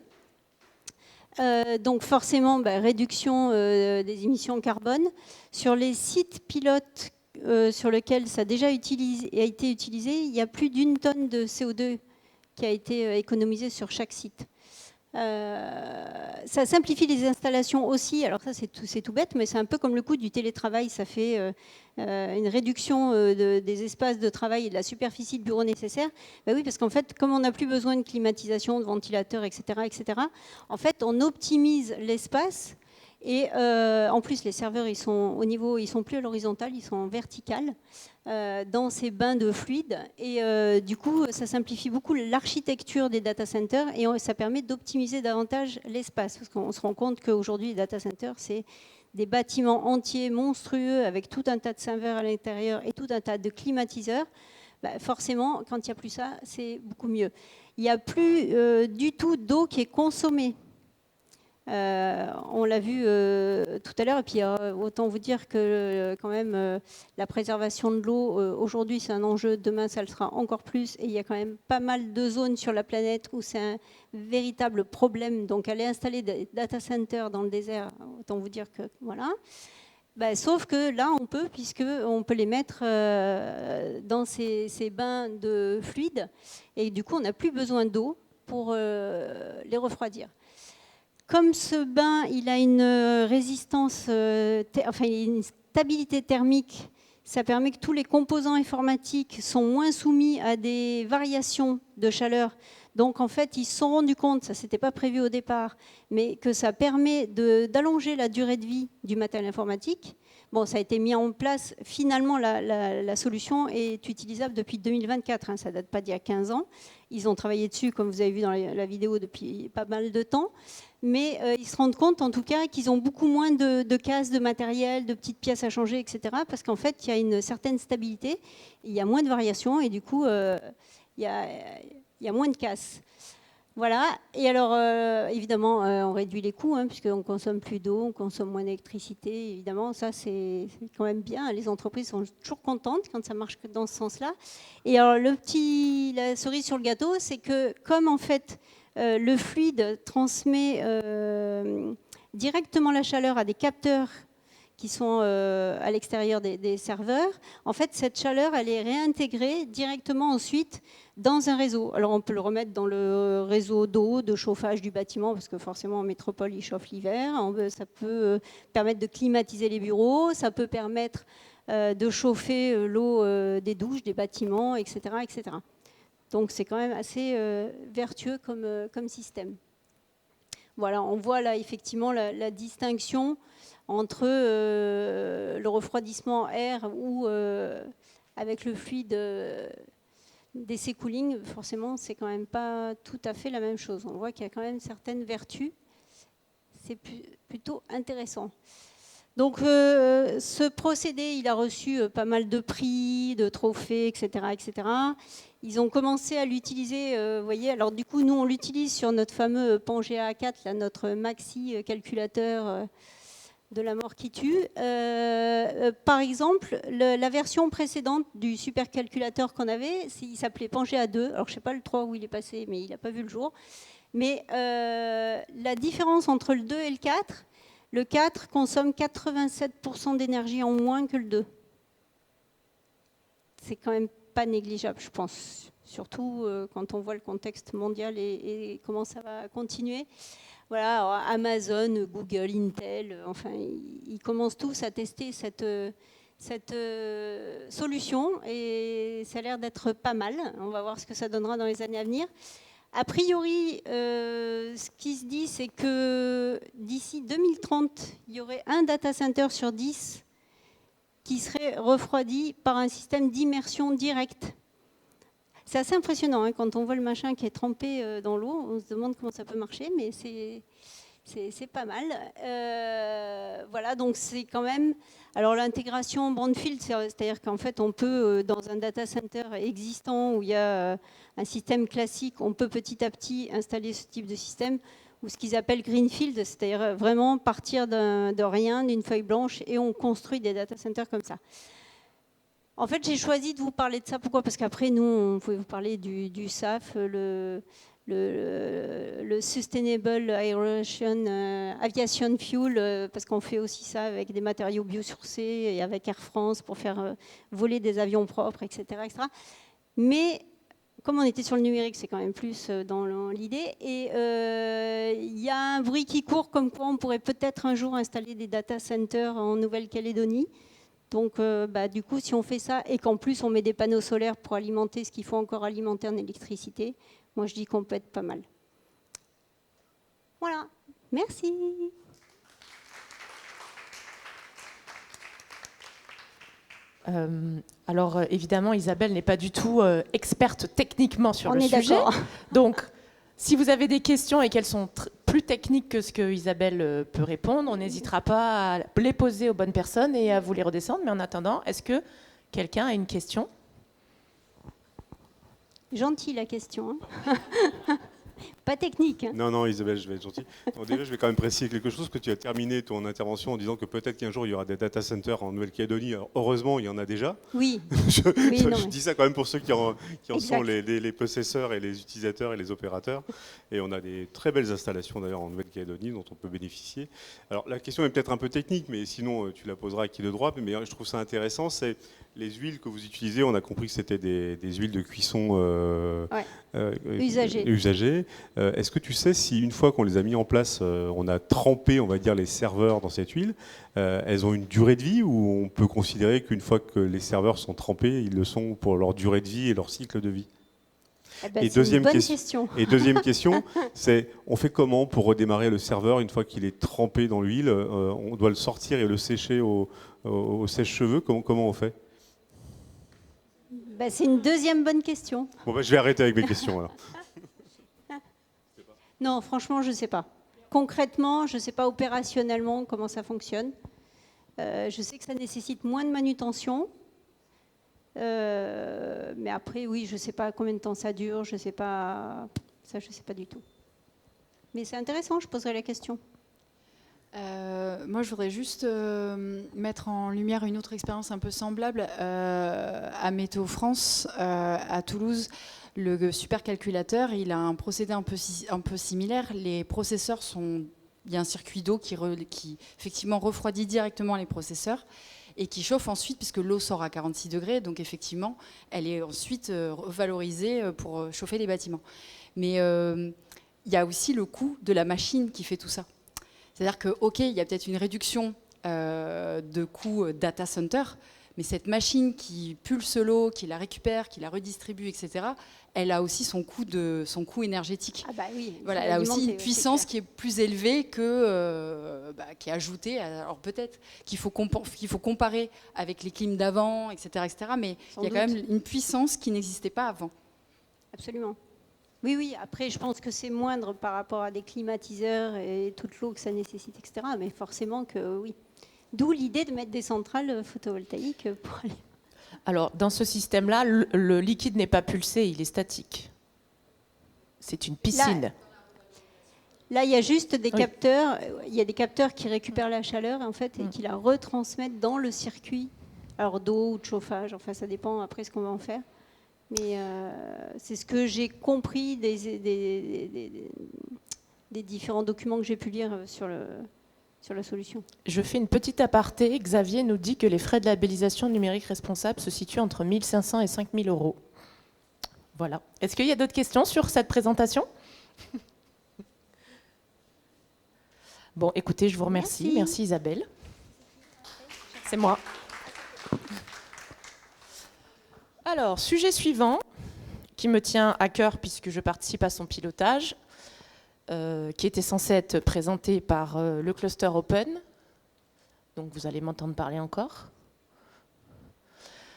Donc forcément, réduction des émissions carbone. Sur les sites pilotes sur lesquels ça a déjà été utilisé, il y a plus d'1 tonne de CO2 qui a été économisée sur chaque site. Ça simplifie les installations aussi. Alors ça, c'est tout bête, mais c'est un peu comme le coût du télétravail. Ça fait une réduction des espaces de travail et de la superficie de bureau nécessaire. Ben oui, parce qu'en fait, comme on n'a plus besoin de climatisation, de ventilateurs, etc., en fait, on optimise l'espace. Et en plus, les serveurs, ils sont plus à l'horizontale, ils sont en vertical dans ces bains de fluide. Et du coup, ça simplifie beaucoup l'architecture des data centers et ça permet d'optimiser davantage l'espace. Parce qu'on se rend compte qu'aujourd'hui, les data centers, c'est des bâtiments entiers monstrueux avec tout un tas de serveurs à l'intérieur et tout un tas de climatiseurs. Forcément, quand il n'y a plus ça, c'est beaucoup mieux. Il n'y a plus du tout d'eau qui est consommée. On l'a vu tout à l'heure, et puis autant vous dire que quand même la préservation de l'eau aujourd'hui c'est un enjeu, demain ça le sera encore plus, et il y a quand même pas mal de zones sur la planète où c'est un véritable problème. Donc aller installer des data centers dans le désert, autant vous dire que voilà. Sauf que là on peut, puisqu'on peut les mettre dans ces bains de fluide, et du coup on n'a plus besoin d'eau pour les refroidir. Comme ce bain, il a une résistance, une stabilité thermique, ça permet que tous les composants informatiques sont moins soumis à des variations de chaleur. Donc en fait, ils se sont rendus compte, ça ne s'était pas prévu au départ, mais que ça permet d'allonger la durée de vie du matériel informatique. Bon, ça a été mis en place. Finalement, la solution est utilisable depuis 2024. Ça ne date pas d'il y a 15 ans. Ils ont travaillé dessus, comme vous avez vu dans la vidéo, depuis pas mal de temps. Mais ils se rendent compte, en tout cas, qu'ils ont beaucoup moins de cases de matériel, de petites pièces à changer, etc. Parce qu'en fait, il y a une certaine stabilité, il y a moins de variations et du coup, il y a moins de casse. Voilà. Et alors, évidemment, on réduit les coûts, puisqu'on consomme plus d'eau, on consomme moins d'électricité. Évidemment, ça, c'est quand même bien. Les entreprises sont toujours contentes quand ça marche dans ce sens-là. Et alors, la cerise sur le gâteau, c'est que comme, en fait, le fluide transmet directement la chaleur à des capteurs qui sont à l'extérieur des serveurs, en fait, cette chaleur, elle est réintégrée directement ensuite dans un réseau. Alors, on peut le remettre dans le réseau d'eau, de chauffage du bâtiment, parce que forcément, en métropole, il chauffe l'hiver. Ça peut permettre de climatiser les bureaux, ça peut permettre de chauffer l'eau des douches, des bâtiments, etc., etc. Donc, c'est quand même assez vertueux comme système. Voilà, on voit là, effectivement, la distinction entre le refroidissement air ou avec le fluide d'essai cooling, forcément, c'est quand même pas tout à fait la même chose. On voit qu'il y a quand même certaines vertus. C'est plutôt intéressant. Donc, ce procédé, il a reçu pas mal de prix, de trophées, etc., etc. Ils ont commencé à l'utiliser, vous voyez. Alors, du coup, nous, on l'utilise sur notre fameux Pangea A4, là, notre maxi calculateur de la mort qui tue. Par exemple, la version précédente du supercalculateur qu'on avait, il s'appelait Pangea 2. Alors, je ne sais pas le 3 où il est passé, mais il n'a pas vu le jour. Mais la différence entre le 2 et le 4 consomme 87% d'énergie en moins que le 2. C'est quand même pas négligeable, je pense. surtout quand on voit le contexte mondial et comment ça va continuer. Voilà, alors Amazon, Google, Intel, enfin, ils commencent tous à tester cette solution et ça a l'air d'être pas mal. On va voir ce que ça donnera dans les années à venir. A priori, ce qui se dit, c'est que d'ici 2030, il y aurait un data center sur 10 qui serait refroidi par un système d'immersion directe. C'est assez impressionnant, hein, quand on voit le machin qui est trempé dans l'eau, on se demande comment ça peut marcher, mais c'est pas mal. Voilà, donc c'est quand même... Alors l'intégration brownfield, c'est-à-dire qu'en fait on peut, dans un data center existant où il y a un système classique, on peut petit à petit installer ce type de système, ou ce qu'ils appellent greenfield, c'est-à-dire vraiment partir de rien, d'une feuille blanche, et on construit des data centers comme ça. En fait, j'ai choisi de vous parler de ça. Pourquoi ? Parce qu'après, nous, on pouvait vous parler du SAF, le Sustainable Aviation Fuel, parce qu'on fait aussi ça avec des matériaux biosourcés et avec Air France pour faire voler des avions propres, etc. etc. Mais comme on était sur le numérique, c'est quand même plus dans l'idée. Et il y a un bruit qui court comme quoi on pourrait peut-être un jour installer des data centers en Nouvelle-Calédonie. Donc, du coup, si on fait ça et qu'en plus on met des panneaux solaires pour alimenter ce qu'il faut encore alimenter en électricité, moi je dis qu'on peut être pas mal. Voilà, merci. Alors évidemment, Isabelle n'est pas du tout experte techniquement sur le sujet. D'accord. Donc, si vous avez des questions et qu'elles sont plus techniques que ce que Isabelle peut répondre, on n'hésitera pas à les poser aux bonnes personnes et à vous les redescendre. Mais en attendant, est-ce que quelqu'un a une question ? Gentille la question. Hein. Pas technique. Hein. Non, Isabelle, je vais être gentil. Donc, déjà, je vais quand même préciser quelque chose, que tu as terminé ton intervention en disant que peut-être qu'un jour, il y aura des data centers en Nouvelle-Calédonie. Alors, heureusement, il y en a déjà. Oui. Je dis ça quand même pour ceux qui en sont les possesseurs et les utilisateurs et les opérateurs. Et on a des très belles installations, d'ailleurs, en Nouvelle-Calédonie dont on peut bénéficier. Alors, la question est peut-être un peu technique, mais sinon, tu la poseras à qui de droit. Mais je trouve ça intéressant, c'est les huiles que vous utilisez. On a compris que c'était des huiles de cuisson usagées. Est-ce que tu sais si une fois qu'on les a mis en place, on a trempé, on va dire, les serveurs dans cette huile, elles ont une durée de vie ou on peut considérer qu'une fois que les serveurs sont trempés, ils le sont pour leur durée de vie et leur cycle de vie? Et deuxième question. Et deuxième question, c'est on fait comment pour redémarrer le serveur une fois qu'il est trempé dans l'huile? On doit le sortir et le sécher au sèche-cheveux. Comment on fait? C'est une deuxième bonne question. Bon, je vais arrêter avec mes questions alors. Non, franchement, je ne sais pas. Concrètement, je ne sais pas opérationnellement comment ça fonctionne. Je sais que ça nécessite moins de manutention. Mais après, oui, je ne sais pas combien de temps ça dure. Je ne sais pas. Ça, je ne sais pas du tout. Mais c'est intéressant, je poserai la question. Moi, je voudrais juste mettre en lumière une autre expérience un peu semblable. À Météo France, à Toulouse, le supercalculateur, il a un procédé un peu similaire. Les processeurs il y a un circuit d'eau qui effectivement refroidit directement les processeurs et qui chauffe ensuite, puisque l'eau sort à 46 degrés. Donc effectivement, elle est ensuite valorisée pour chauffer les bâtiments. Mais il y a aussi le coût de la machine qui fait tout ça. C'est-à-dire que, OK, il y a peut-être une réduction de coût data center, mais cette machine qui pulse l'eau, qui la récupère, qui la redistribue, etc., elle a aussi son coût énergétique. Ah bah oui, voilà, elle a aussi une puissance qui est plus élevée que qui est ajoutée. Alors peut-être qu'il faut comparer avec les clims d'avant, etc., mais il y a quand même une puissance qui n'existait pas avant. Absolument. Oui, après, je pense que c'est moindre par rapport à des climatiseurs et toute l'eau que ça nécessite, etc. Mais forcément que oui. D'où l'idée de mettre des centrales photovoltaïques pour aller... Alors, dans ce système-là, le liquide n'est pas pulsé, il est statique. C'est une piscine. Là, il y a juste des capteurs. Il y a des capteurs qui récupèrent la chaleur, en fait, et qui la retransmettent dans le circuit, alors d'eau ou de chauffage. Enfin, ça dépend après ce qu'on va en faire. Mais c'est ce que j'ai compris des différents documents que j'ai pu lire sur la solution. Je fais une petite aparté. Xavier nous dit que les frais de labellisation numérique responsable se situent entre 1 500 et 5 000 euros. Voilà. Est-ce qu'il y a d'autres questions sur cette présentation? Bon, écoutez, je vous remercie. Merci Isabelle. C'est moi. Alors, sujet suivant, qui me tient à cœur puisque je participe à son pilotage, qui était censé être présenté par le cluster Open. Donc vous allez m'entendre parler encore.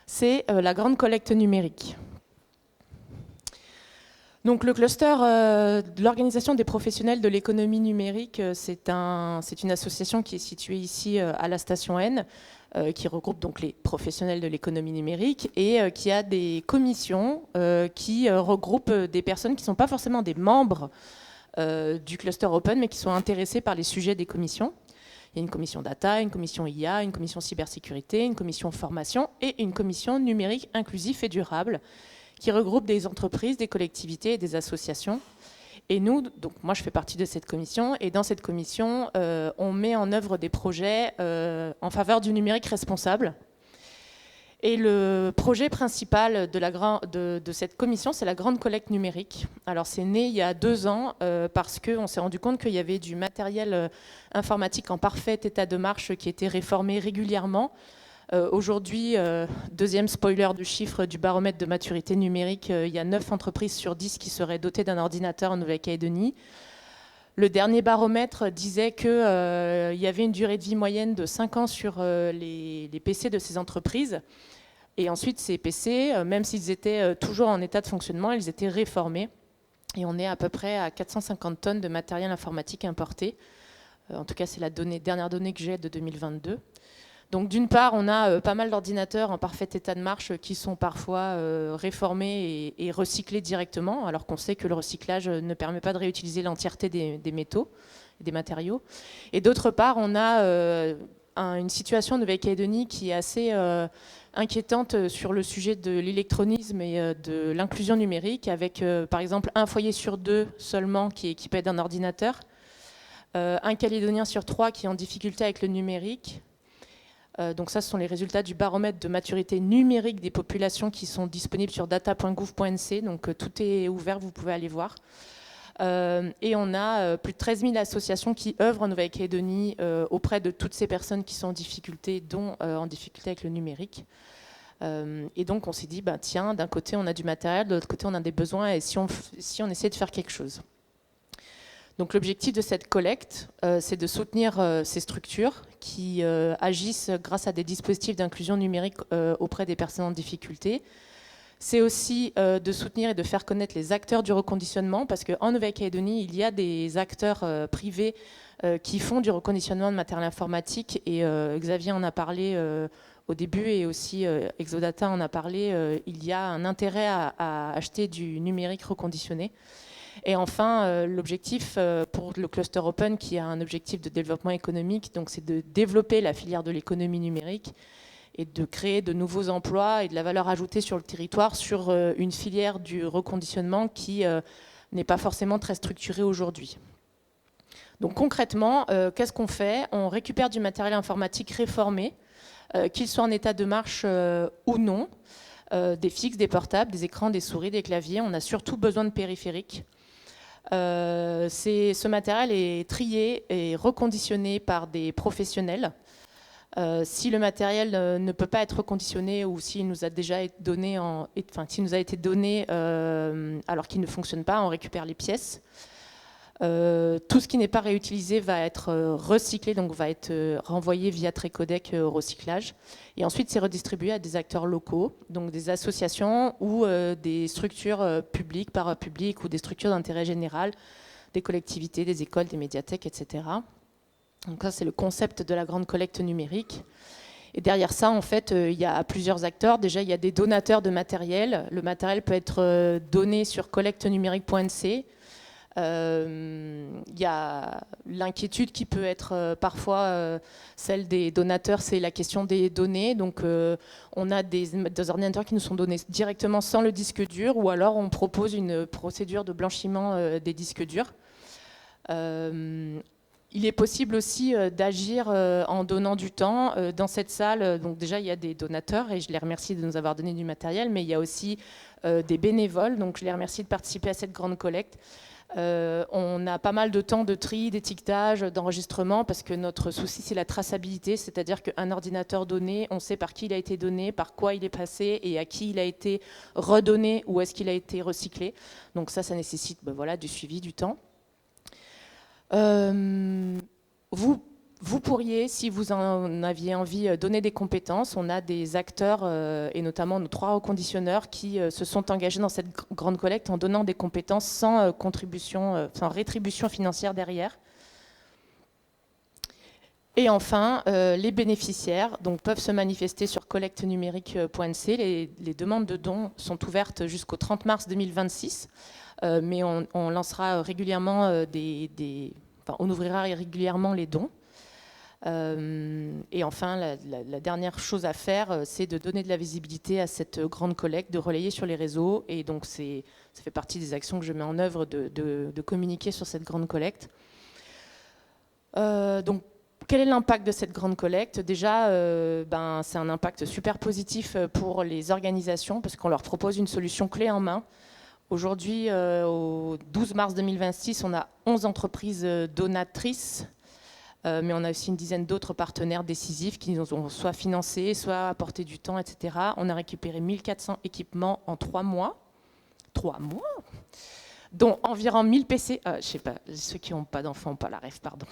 C'est la grande collecte numérique. Donc le cluster de l'Organisation des professionnels de l'économie numérique, c'est une association qui est située ici à la station N, qui regroupe donc les professionnels de l'économie numérique et qui a des commissions qui regroupent des personnes qui ne sont pas forcément des membres du cluster Open, mais qui sont intéressés par les sujets des commissions. Il y a une commission data, une commission IA, une commission cybersécurité, une commission formation et une commission numérique inclusif et durable qui regroupe des entreprises, des collectivités et des associations. Et nous, donc moi je fais partie de cette commission, et dans cette commission, on met en œuvre des projets en faveur du numérique responsable. Et le projet principal de cette commission, c'est la grande collecte numérique. Alors c'est né il y a 2 ans parce qu'on s'est rendu compte qu'il y avait du matériel informatique en parfait état de marche qui était réformé régulièrement. Aujourd'hui, deuxième spoiler du chiffre du baromètre de maturité numérique, il y a 9 entreprises sur 10 qui seraient dotées d'un ordinateur en Nouvelle-Calédonie. Le dernier baromètre disait qu'il y avait une durée de vie moyenne de 5 ans sur les PC de ces entreprises. Et ensuite, ces PC, même s'ils étaient toujours en état de fonctionnement, ils étaient réformés. Et on est à peu près à 450 tonnes de matériel informatique importé. En tout cas, c'est la dernière donnée que j'ai de 2022. Donc d'une part, on a pas mal d'ordinateurs en parfait état de marche qui sont parfois réformés et recyclés directement, alors qu'on sait que le recyclage ne permet pas de réutiliser l'entièreté des métaux et des matériaux. Et d'autre part, on a une situation en Nouvelle-Calédonie qui est assez inquiétante sur le sujet de l'électronisme et de l'inclusion numérique, avec par exemple un foyer sur 2 seulement qui est équipé d'un ordinateur, un Calédonien sur 3 qui est en difficulté avec le numérique. Donc ça, ce sont les résultats du baromètre de maturité numérique des populations qui sont disponibles sur data.gouv.nc. Donc tout est ouvert, vous pouvez aller voir. Et on a plus de 13 000 associations qui œuvrent en Nouvelle-Calédonie auprès de toutes ces personnes qui sont en difficulté, dont en difficulté avec le numérique. Et donc on s'est dit, tiens, d'un côté on a du matériel, de l'autre côté on a des besoins, et si on essaie de faire quelque chose. Donc l'objectif de cette collecte, c'est de soutenir ces structures qui agissent grâce à des dispositifs d'inclusion numérique auprès des personnes en difficulté. C'est aussi de soutenir et de faire connaître les acteurs du reconditionnement, parce qu'en Nouvelle-Calédonie, il y a des acteurs privés qui font du reconditionnement de matériel informatique, et Xavier en a parlé au début, et aussi Exodata en a parlé. Il y a un intérêt à acheter du numérique reconditionné. Et enfin, l'objectif pour le cluster Open, qui a un objectif de développement économique, donc c'est de développer la filière de l'économie numérique et de créer de nouveaux emplois et de la valeur ajoutée sur le territoire sur une filière du reconditionnement qui n'est pas forcément très structurée aujourd'hui. Donc concrètement, qu'est-ce qu'on fait? On récupère du matériel informatique réformé, qu'il soit en état de marche ou non, des fixes, des portables, des écrans, des souris, des claviers. On a surtout besoin de périphériques. Ce matériel est trié et reconditionné par des professionnels. Si le matériel ne peut pas être reconditionné, ou s'il nous a déjà été donné, s'il nous a été donné alors qu'il ne fonctionne pas, on récupère les pièces. Tout ce qui n'est pas réutilisé va être recyclé, donc va être renvoyé via Trécodec au recyclage. Et ensuite, c'est redistribué à des acteurs locaux, donc des associations ou des structures publiques, parapubliques, ou des structures d'intérêt général, des collectivités, des écoles, des médiathèques, etc. Donc ça, c'est le concept de la grande collecte numérique. Et derrière ça, en fait, il y a plusieurs acteurs. Déjà, il y a des donateurs de matériel. Le matériel peut être donné sur collectenumérique.nc. Il y a l'inquiétude qui peut être parfois celle des donateurs, c'est la question des données. Donc on a des ordinateurs qui nous sont donnés directement sans le disque dur, ou alors on propose une procédure de blanchiment des disques durs. Il est possible aussi d'agir en donnant du temps. Dans cette salle, donc déjà il y a des donateurs, et je les remercie de nous avoir donné du matériel, mais il y a aussi des bénévoles. Donc je les remercie de participer à cette grande collecte. On a pas mal de temps de tri, d'étiquetage, d'enregistrement, parce que notre souci, c'est la traçabilité, c'est-à-dire qu'un ordinateur donné, on sait par qui il a été donné, par quoi il est passé et à qui il a été redonné ou est-ce qu'il a été recyclé. Donc ça nécessite voilà, du suivi, du temps. Vous pourriez, si vous en aviez envie, donner des compétences. On a des acteurs, et notamment nos 3 reconditionneurs, qui se sont engagés dans cette grande collecte en donnant des compétences sans sans rétribution financière derrière. Et enfin, les bénéficiaires donc, peuvent se manifester sur collectenumérique.nc. Les demandes de dons sont ouvertes jusqu'au 30 mars 2026, mais on lancera régulièrement on ouvrira régulièrement les dons. Et enfin, la dernière chose à faire, c'est de donner de la visibilité à cette grande collecte, de relayer sur les réseaux. Et donc, ça fait partie des actions que je mets en œuvre de communiquer sur cette grande collecte. Donc, quel est l'impact de cette grande collecte? Déjà, c'est un impact super positif pour les organisations parce qu'on leur propose une solution clé en main. Aujourd'hui, au 12 mars 2026, on a 11 entreprises donatrices. Mais on a aussi une dizaine d'autres partenaires décisifs qui nous ont soit financé, soit apporté du temps, etc. On a récupéré 1400 équipements en 3 mois. 3 mois, dont environ 1000 PC. Je sais pas, ceux qui n'ont pas d'enfants n'ont pas la rêve, pardon.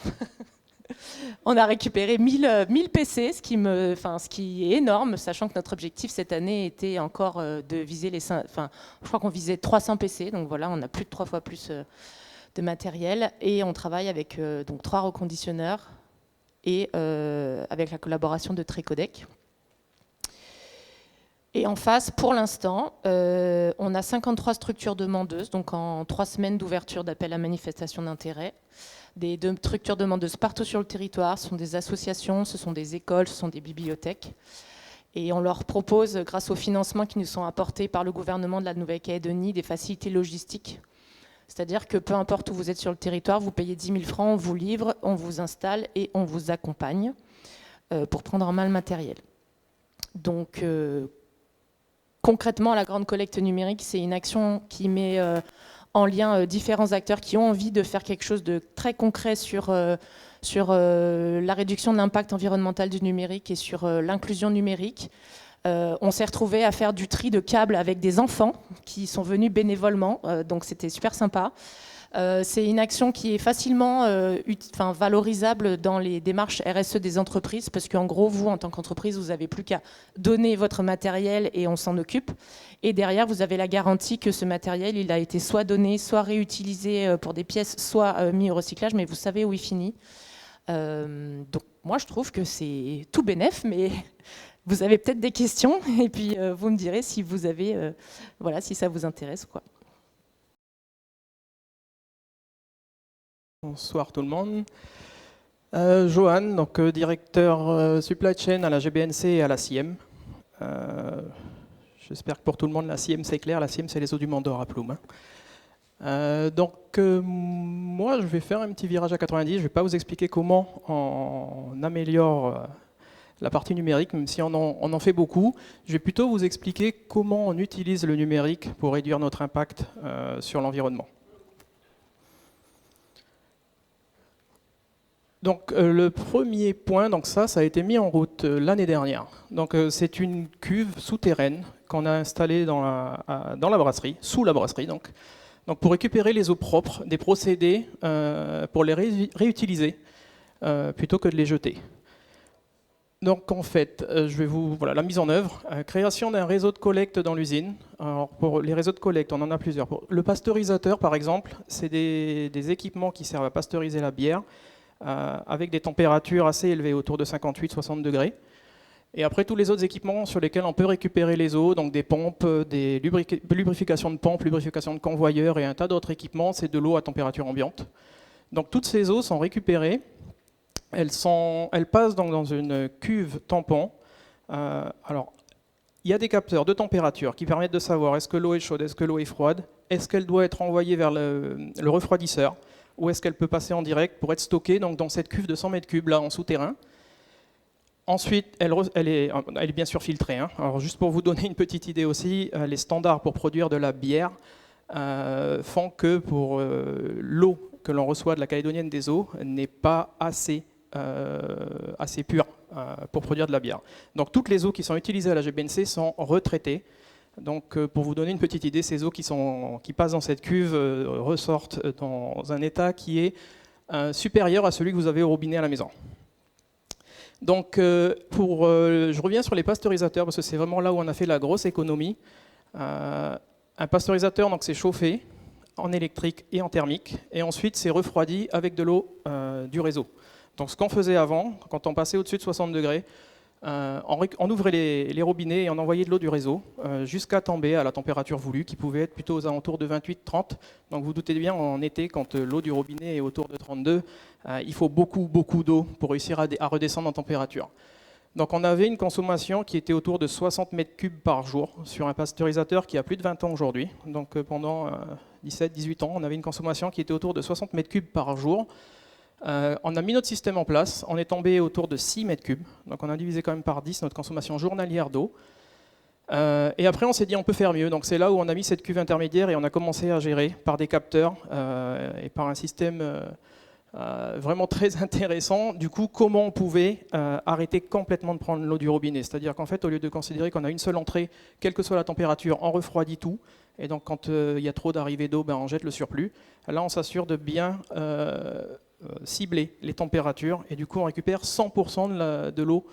On a récupéré 1000 PC, ce qui est énorme, sachant que notre objectif cette année était encore de viser je crois qu'on visait 300 PC, donc voilà, on a plus de 3 fois plus de matériel, et on travaille avec donc 3 reconditionneurs et avec la collaboration de Trécodec. Et en face, pour l'instant, on a 53 structures demandeuses, donc en 3 semaines d'ouverture d'appel à manifestation d'intérêt. Des structures demandeuses partout sur le territoire, ce sont des associations, ce sont des écoles, ce sont des bibliothèques. Et on leur propose, grâce aux financements qui nous sont apportés par le gouvernement de la Nouvelle-Calédonie, des facilités logistiques. C'est-à-dire que peu importe où vous êtes sur le territoire, vous payez 10 000 francs, on vous livre, on vous installe et on vous accompagne pour prendre en main le matériel. Donc, concrètement, la grande collecte numérique, c'est une action qui met en lien différents acteurs qui ont envie de faire quelque chose de très concret sur la réduction de l'impact environnemental du numérique et sur l'inclusion numérique. On s'est retrouvés à faire du tri de câbles avec des enfants qui sont venus bénévolement, donc c'était super sympa. C'est une action qui est facilement valorisable dans les démarches RSE des entreprises, parce qu'en gros, vous, en tant qu'entreprise, vous n'avez plus qu'à donner votre matériel et on s'en occupe. Et derrière, vous avez la garantie que ce matériel, il a été soit donné, soit réutilisé pour des pièces, soit mis au recyclage, mais vous savez où il finit. Donc moi, je trouve que c'est tout bénef, mais... Vous avez peut-être des questions et puis vous me direz si vous avez, si ça vous intéresse ou quoi. Bonsoir tout le monde. Johan, donc directeur supply chain à la GBNC et à la CIEM. J'espère que pour tout le monde la CIEM c'est clair. La CIEM c'est les eaux du Mont-d'Or à Ploum. Moi je vais faire un petit virage à 90. Je ne vais pas vous expliquer comment on améliore la partie numérique, même si on en fait beaucoup. Je vais plutôt vous expliquer comment on utilise le numérique pour réduire notre impact sur l'environnement. Donc le premier point, ça a été mis en route l'année dernière. Donc c'est une cuve souterraine qu'on a installée dans la brasserie, sous la brasserie. Donc pour récupérer les eaux propres, des procédés pour les réutiliser plutôt que de les jeter. Donc en fait, la mise en œuvre, création d'un réseau de collecte dans l'usine. Alors pour les réseaux de collecte, on en a plusieurs. Pour le pasteurisateur, par exemple, c'est des équipements qui servent à pasteuriser la bière avec des températures assez élevées, autour de 58-60 degrés. Et après, tous les autres équipements sur lesquels on peut récupérer les eaux, donc des pompes, des lubrifications de pompes, lubrification de convoyeurs et un tas d'autres équipements, c'est de l'eau à température ambiante. Donc toutes ces eaux sont récupérées. Elles passent donc dans une cuve tampon. Alors, il y a des capteurs de température qui permettent de savoir est-ce que l'eau est chaude, est-ce que l'eau est froide, est-ce qu'elle doit être envoyée vers le refroidisseur, ou est-ce qu'elle peut passer en direct pour être stockée donc, dans cette cuve de 100 mètres cubes là en souterrain. Ensuite, elle est bien sûr filtrée. Hein. Alors, juste pour vous donner une petite idée aussi, les standards pour produire de la bière font que pour l'eau que l'on reçoit de la Calédonienne des Eaux n'est pas assez pure pour produire de la bière. Donc toutes les eaux qui sont utilisées à la GBNC sont retraitées. Donc pour vous donner une petite idée, ces eaux qui passent dans cette cuve ressortent dans un état qui est supérieur à celui que vous avez au robinet à la maison. Donc je reviens sur les pasteurisateurs parce que c'est vraiment là où on a fait la grosse économie. Un pasteurisateur, donc c'est chauffé en électrique et en thermique, et ensuite c'est refroidi avec de l'eau du réseau. Donc ce qu'on faisait avant, quand on passait au-dessus de 60 degrés, on ouvrait les robinets et on envoyait de l'eau du réseau jusqu'à tomber à la température voulue, qui pouvait être plutôt aux alentours de 28-30. Donc vous doutez bien, en été, quand l'eau du robinet est autour de 32, il faut beaucoup d'eau pour réussir à redescendre en température. Donc on avait une consommation qui était autour de 60 mètres cubes par jour sur un pasteurisateur qui a plus de 20 ans aujourd'hui. Donc pendant 17-18 ans, on avait une consommation qui était autour de 60 mètres cubes par jour. On a mis notre système en place, on est tombé autour de 6 mètres cubes. Donc on a divisé quand même par 10 notre consommation journalière d'eau. Et après on s'est dit on peut faire mieux. Donc c'est là où on a mis cette cuve intermédiaire et on a commencé à gérer par des capteurs et par un système vraiment très intéressant. Du coup, comment on pouvait arrêter complètement de prendre l'eau du robinet. C'est-à-dire qu'en fait, au lieu de considérer qu'on a une seule entrée, quelle que soit la température, on refroidit tout. Et donc, quand il y a trop d'arrivée d'eau, on jette le surplus. Là, on s'assure de bien cibler les températures. Et du coup, on récupère 100% de l'eau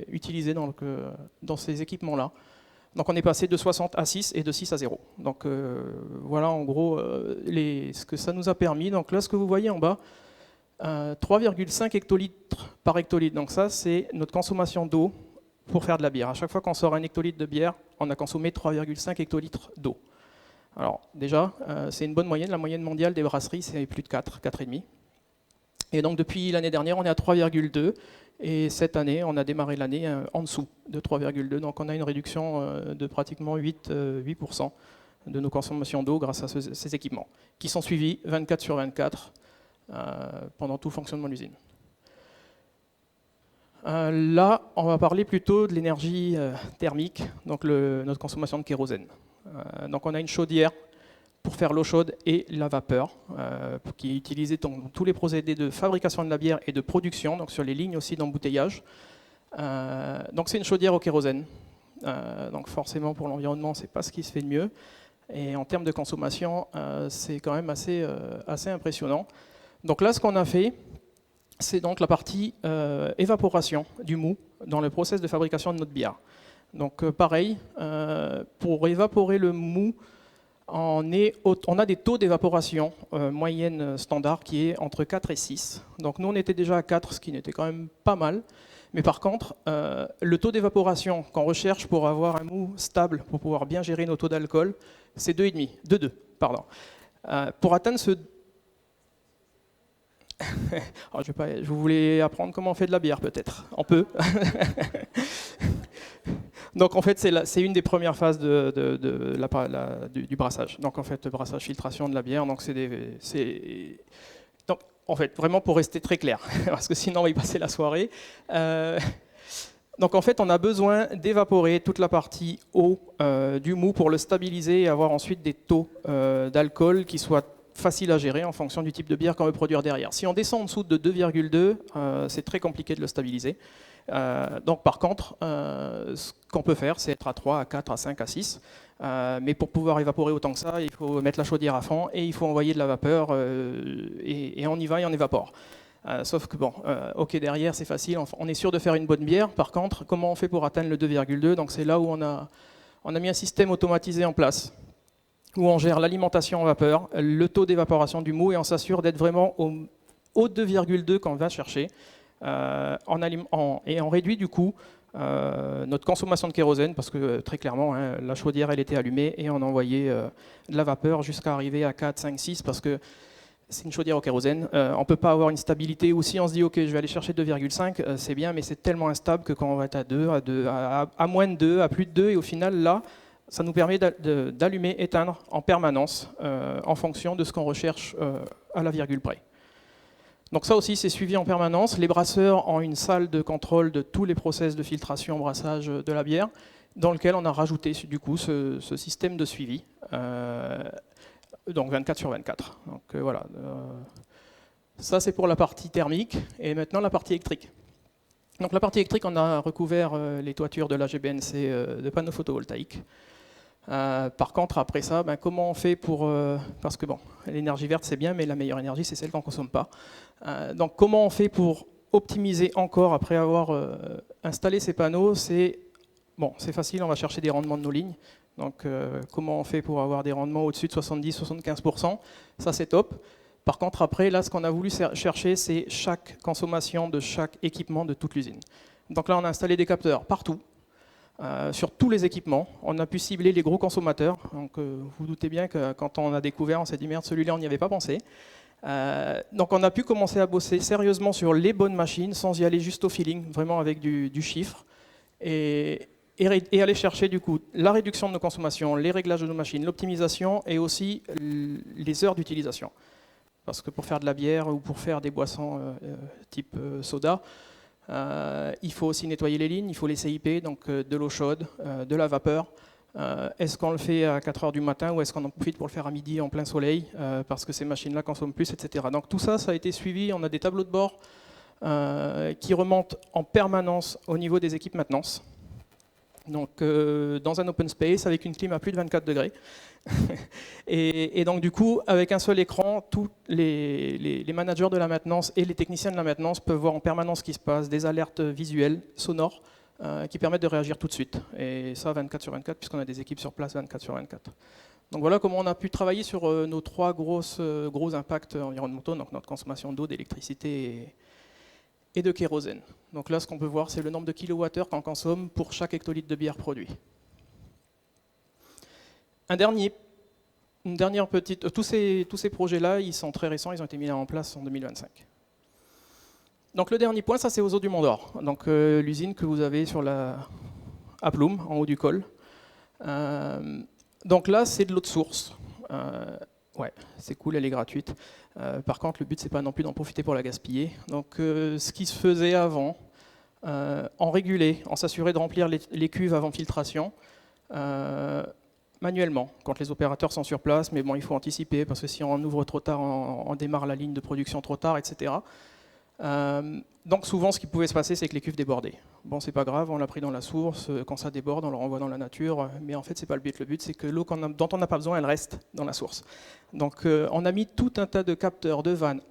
utilisée dans ces équipements-là. Donc on est passé de 60 à 6 et de 6 à 0. Donc voilà en gros ce que ça nous a permis. Donc là ce que vous voyez en bas, 3,5 hectolitres par hectolitre. Donc ça c'est notre consommation d'eau pour faire de la bière. À chaque fois qu'on sort un hectolitre de bière, on a consommé 3,5 hectolitres d'eau. Alors déjà c'est une bonne moyenne. La moyenne mondiale des brasseries c'est plus de 4, 4,5. Et donc depuis l'année dernière on est à 3,2. Et cette année, on a démarré l'année en dessous de 3,2. Donc on a une réduction de pratiquement 8% de nos consommations d'eau grâce à ces équipements, qui sont suivis 24 sur 24 pendant tout le fonctionnement de l'usine. Là, on va parler plutôt de l'énergie thermique, donc notre consommation de kérosène. Donc on a une chaudière pour faire l'eau chaude et la vapeur, qui est utilisée dans tous les procédés de fabrication de la bière et de production, donc sur les lignes aussi d'embouteillage. Donc c'est une chaudière au kérosène. Donc forcément pour l'environnement, c'est pas ce qui se fait de mieux. Et en termes de consommation, c'est quand même assez impressionnant. Donc là, ce qu'on a fait, c'est donc la partie évaporation du mou dans le process de fabrication de notre bière. Donc pareil, pour évaporer le mou, on a des taux d'évaporation moyenne standard qui est entre 4 et 6. Donc nous on était déjà à 4, ce qui n'était quand même pas mal. Mais par contre, le taux d'évaporation qu'on recherche pour avoir un mou stable, pour pouvoir bien gérer nos taux d'alcool, c'est 2,5, pardon. Pour atteindre ce... Alors, je vous voulais apprendre comment on fait de la bière peut-être. On peut. Donc en fait, c'est une des premières phases du brassage. Donc en fait, brassage, filtration de la bière. Donc donc en fait, vraiment pour rester très clair, parce que sinon on va y passer la soirée. Donc en fait, on a besoin d'évaporer toute la partie eau du mou pour le stabiliser et avoir ensuite des taux d'alcool qui soient faciles à gérer en fonction du type de bière qu'on veut produire derrière. Si on descend en dessous de 2,2, c'est très compliqué de le stabiliser. Donc par contre, ce qu'on peut faire, c'est être à 3, à 4, à 5, à 6. Mais pour pouvoir évaporer autant que ça, il faut mettre la chaudière à fond et il faut envoyer de la vapeur et on y va et on évapore. Sauf que bon, ok, derrière c'est facile, on est sûr de faire une bonne bière. Par contre, comment on fait pour atteindre le 2,2? Donc c'est là où on a mis un système automatisé en place, où on gère l'alimentation en vapeur, le taux d'évaporation du mou et on s'assure d'être vraiment au 2,2 qu'on va chercher. Et on réduit du coup notre consommation de kérosène parce que très clairement la chaudière elle était allumée et on envoyait de la vapeur jusqu'à arriver à 4, 5, 6 parce que c'est une chaudière au kérosène. On ne peut pas avoir une stabilité où si on se dit ok je vais aller chercher 2,5 c'est bien mais c'est tellement instable que quand on va être à 2, à moins de 2, à plus de 2 et au final là ça nous permet d'allumer, éteindre en permanence en fonction de ce qu'on recherche à la virgule près. Donc ça aussi, c'est suivi en permanence. Les brasseurs ont une salle de contrôle de tous les process de filtration, brassage de la bière, dans lequel on a rajouté du coup ce système de suivi, donc 24 sur 24. Donc voilà. Ça, c'est pour la partie thermique, et maintenant la partie électrique. Donc la partie électrique, on a recouvert les toitures de la GBNC de panneaux photovoltaïques. Par contre, après ça, comment on fait pour... parce que bon, l'énergie verte, c'est bien, mais la meilleure énergie, c'est celle qu'on ne consomme pas. Donc comment on fait pour optimiser encore, après avoir installé ces panneaux? C'est facile, on va chercher des rendements de nos lignes. Donc comment on fait pour avoir des rendements au-dessus de 70-75%? Ça, c'est top. Par contre, après, là, ce qu'on a voulu chercher, c'est chaque consommation de chaque équipement de toute l'usine. Donc là, on a installé des capteurs partout, sur tous les équipements. On a pu cibler les gros consommateurs. Donc vous doutez bien que quand on a découvert, on s'est dit, merde, celui-là, on n'y avait pas pensé. Donc on a pu commencer à bosser sérieusement sur les bonnes machines, sans y aller juste au feeling, vraiment avec du chiffre. Et aller chercher du coup la réduction de nos consommations, les réglages de nos machines, l'optimisation et aussi les heures d'utilisation. Parce que pour faire de la bière ou pour faire des boissons type soda, il faut aussi nettoyer les lignes, il faut les CIP, donc de l'eau chaude, de la vapeur. Est-ce qu'on le fait à 4 heures du matin ou est-ce qu'on en profite pour le faire à midi en plein soleil, parce que ces machines-là consomment plus, etc. Donc tout ça, ça a été suivi, on a des tableaux de bord qui remontent en permanence au niveau des équipes maintenance. Donc dans un open space avec une clim à plus de 24 degrés. et donc du coup, avec un seul écran, tous les managers de la maintenance et les techniciens de la maintenance peuvent voir en permanence ce qui se passe, des alertes visuelles, sonores, qui permettent de réagir tout de suite. Et ça 24 sur 24, puisqu'on a des équipes sur place 24 sur 24. Donc voilà comment on a pu travailler sur nos 3 gros impacts environnementaux, donc notre consommation d'eau, d'électricité et de kérosène. Donc là, ce qu'on peut voir, c'est le nombre de kilowattheures qu'on consomme pour chaque hectolitre de bière produit. Une dernière petite... Tous ces projets-là, ils sont très récents, ils ont été mis en place en 2025. Donc le dernier point, ça c'est aux eaux du Mont d'Or. Donc l'usine que vous avez à Ploum, en haut du col. Donc là, c'est de l'eau de source. Ouais, c'est cool, elle est gratuite. Par contre, le but, c'est pas non plus d'en profiter pour la gaspiller. Donc ce qui se faisait avant, on régulait, on s'assurait de remplir les cuves avant filtration, manuellement, quand les opérateurs sont sur place, mais bon, il faut anticiper, parce que si on ouvre trop tard, on démarre la ligne de production trop tard, etc. Donc souvent, ce qui pouvait se passer, c'est que les cuves débordaient. Bon, c'est pas grave, on l'a pris dans la source, quand ça déborde, on le renvoie dans la nature, mais en fait, c'est pas le but. Le but, c'est que l'eau dont on n'a pas besoin, elle reste dans la source. Donc on a mis tout un tas de capteurs, de vannes,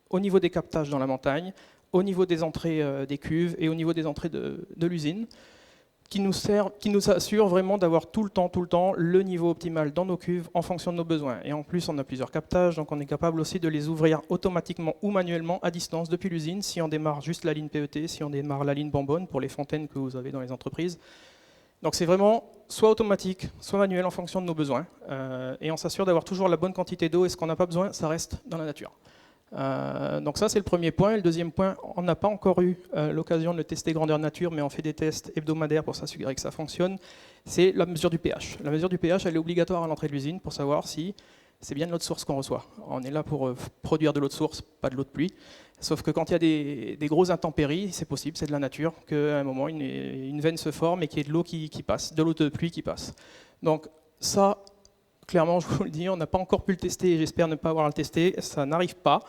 au niveau des captages dans la montagne, au niveau des entrées des cuves et au niveau des entrées de l'usine, qui nous assure vraiment d'avoir tout le temps le niveau optimal dans nos cuves en fonction de nos besoins. Et en plus, on a plusieurs captages, donc on est capable aussi de les ouvrir automatiquement ou manuellement à distance depuis l'usine, si on démarre juste la ligne PET, si on démarre la ligne bonbonne pour les fontaines que vous avez dans les entreprises. Donc c'est vraiment soit automatique, soit manuel en fonction de nos besoins. Et on s'assure d'avoir toujours la bonne quantité d'eau, et ce qu'on n'a pas besoin, ça reste dans la nature. Donc ça c'est le premier point. Et le deuxième point, on n'a pas encore eu l'occasion de le tester grandeur nature, mais on fait des tests hebdomadaires pour s'assurer que ça fonctionne, c'est la mesure du pH. La mesure du pH, elle est obligatoire à l'entrée de l'usine pour savoir si c'est bien de l'eau de source qu'on reçoit. On est là pour produire de l'eau de source, pas de l'eau de pluie. Sauf que quand il y a des grosses intempéries, c'est possible, c'est de la nature, qu'à un moment une veine se forme et qu'il y ait de l'eau qui passe, de l'eau de pluie qui passe. Donc ça, clairement, je vous le dis, on n'a pas encore pu le tester et j'espère ne pas avoir à le tester, ça n'arrive pas.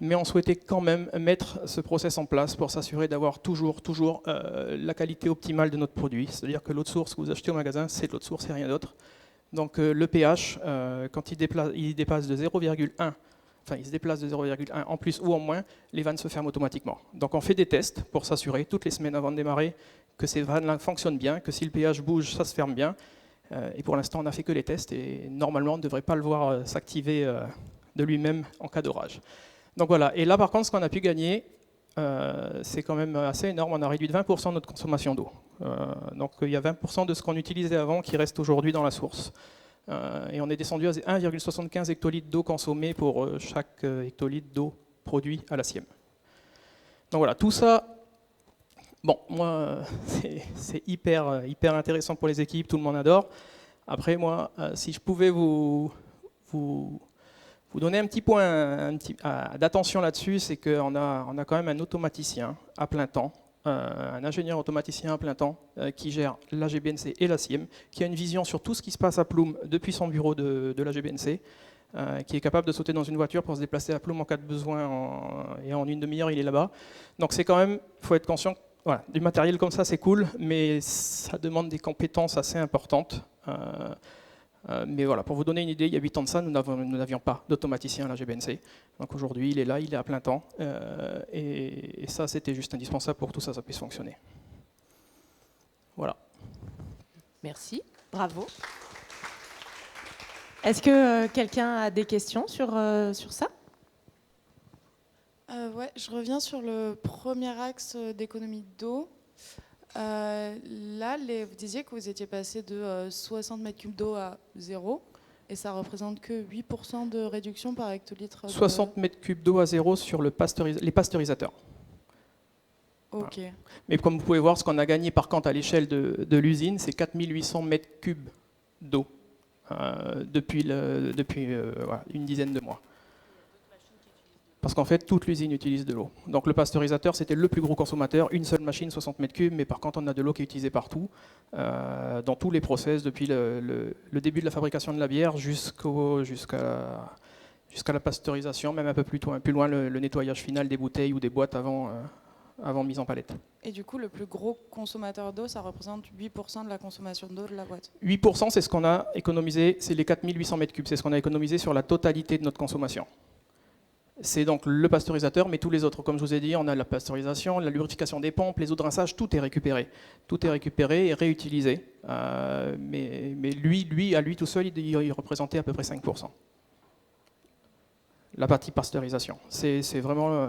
Mais on souhaitait quand même mettre ce process en place pour s'assurer d'avoir toujours la qualité optimale de notre produit. C'est-à-dire que l'eau de source que vous achetez au magasin, c'est de l'eau de source et rien d'autre. Donc le pH, quand il dépasse de 0,1, enfin il se déplace de 0,1 en plus ou en moins, les vannes se ferment automatiquement. Donc on fait des tests pour s'assurer toutes les semaines avant de démarrer que ces vannes-là fonctionnent bien, que si le pH bouge, ça se ferme bien. Et pour l'instant, on n'a fait que les tests et normalement, on ne devrait pas le voir s'activer de lui-même en cas d'orage. Donc voilà, et là par contre, ce qu'on a pu gagner, c'est quand même assez énorme. On a réduit de 20% notre consommation d'eau. Donc il y a 20% de ce qu'on utilisait avant qui reste aujourd'hui dans la source. Et on est descendu à 1,75 hectolitres d'eau consommée pour chaque hectolitre d'eau produit à la SIEM. Donc voilà, tout ça, bon, moi, c'est hyper intéressant pour les équipes, tout le monde adore. Après, moi, si je pouvais vous Vous donner un petit point d'attention là-dessus, c'est qu'on a quand même un automaticien à plein temps, un ingénieur automaticien à plein temps qui gère la GBNC et la CIEM, qui a une vision sur tout ce qui se passe à Ploum depuis son bureau de la GBNC, qui est capable de sauter dans une voiture pour se déplacer à Ploum en cas de besoin, et en une demi-heure il est là-bas. Donc c'est quand même, il faut être conscient, voilà, du matériel comme ça c'est cool, mais ça demande des compétences assez importantes. Mais voilà, pour vous donner une idée, il y a 8 ans de ça, nous n'avions pas d'automaticien à la GBNC. Donc aujourd'hui, il est là, il est à plein temps. Et ça, c'était juste indispensable pour que tout ça puisse fonctionner. Voilà. Merci, bravo. Est-ce que quelqu'un a des questions sur ça? Ouais, je reviens sur le premier axe d'économie d'eau. Là, vous disiez que vous étiez passé de 60 mètres cubes d'eau à 0, et ça représente que 8% de réduction par hectolitre. 60 mètres cubes d'eau à 0 sur les pasteurisateurs. Ok. Voilà. Mais comme vous pouvez voir, ce qu'on a gagné par contre à l'échelle de l'usine, c'est 4800 mètres cubes d'eau depuis voilà, une dizaine de mois. Parce qu'en fait, toute l'usine utilise de l'eau. Donc le pasteurisateur, c'était le plus gros consommateur, une seule machine, 60 mètres cubes, mais par contre, on a de l'eau qui est utilisée partout, dans tous les process, depuis le début de la fabrication de la bière jusqu'à la pasteurisation, même un peu plus loin, le nettoyage final des bouteilles ou des boîtes avant mise en palette. Et du coup, le plus gros consommateur d'eau, ça représente 8% de la consommation d'eau de la boîte. 8%, c'est ce qu'on a économisé, c'est les 4800 mètres cubes, c'est ce qu'on a économisé sur la totalité de notre consommation. C'est donc le pasteurisateur, mais tous les autres. Comme je vous ai dit, on a la pasteurisation, la lubrification des pompes, les eaux de rinçage, tout est récupéré. Tout est récupéré et réutilisé. Mais lui, à lui tout seul, il représentait à peu près 5%. La partie pasteurisation. C'est vraiment...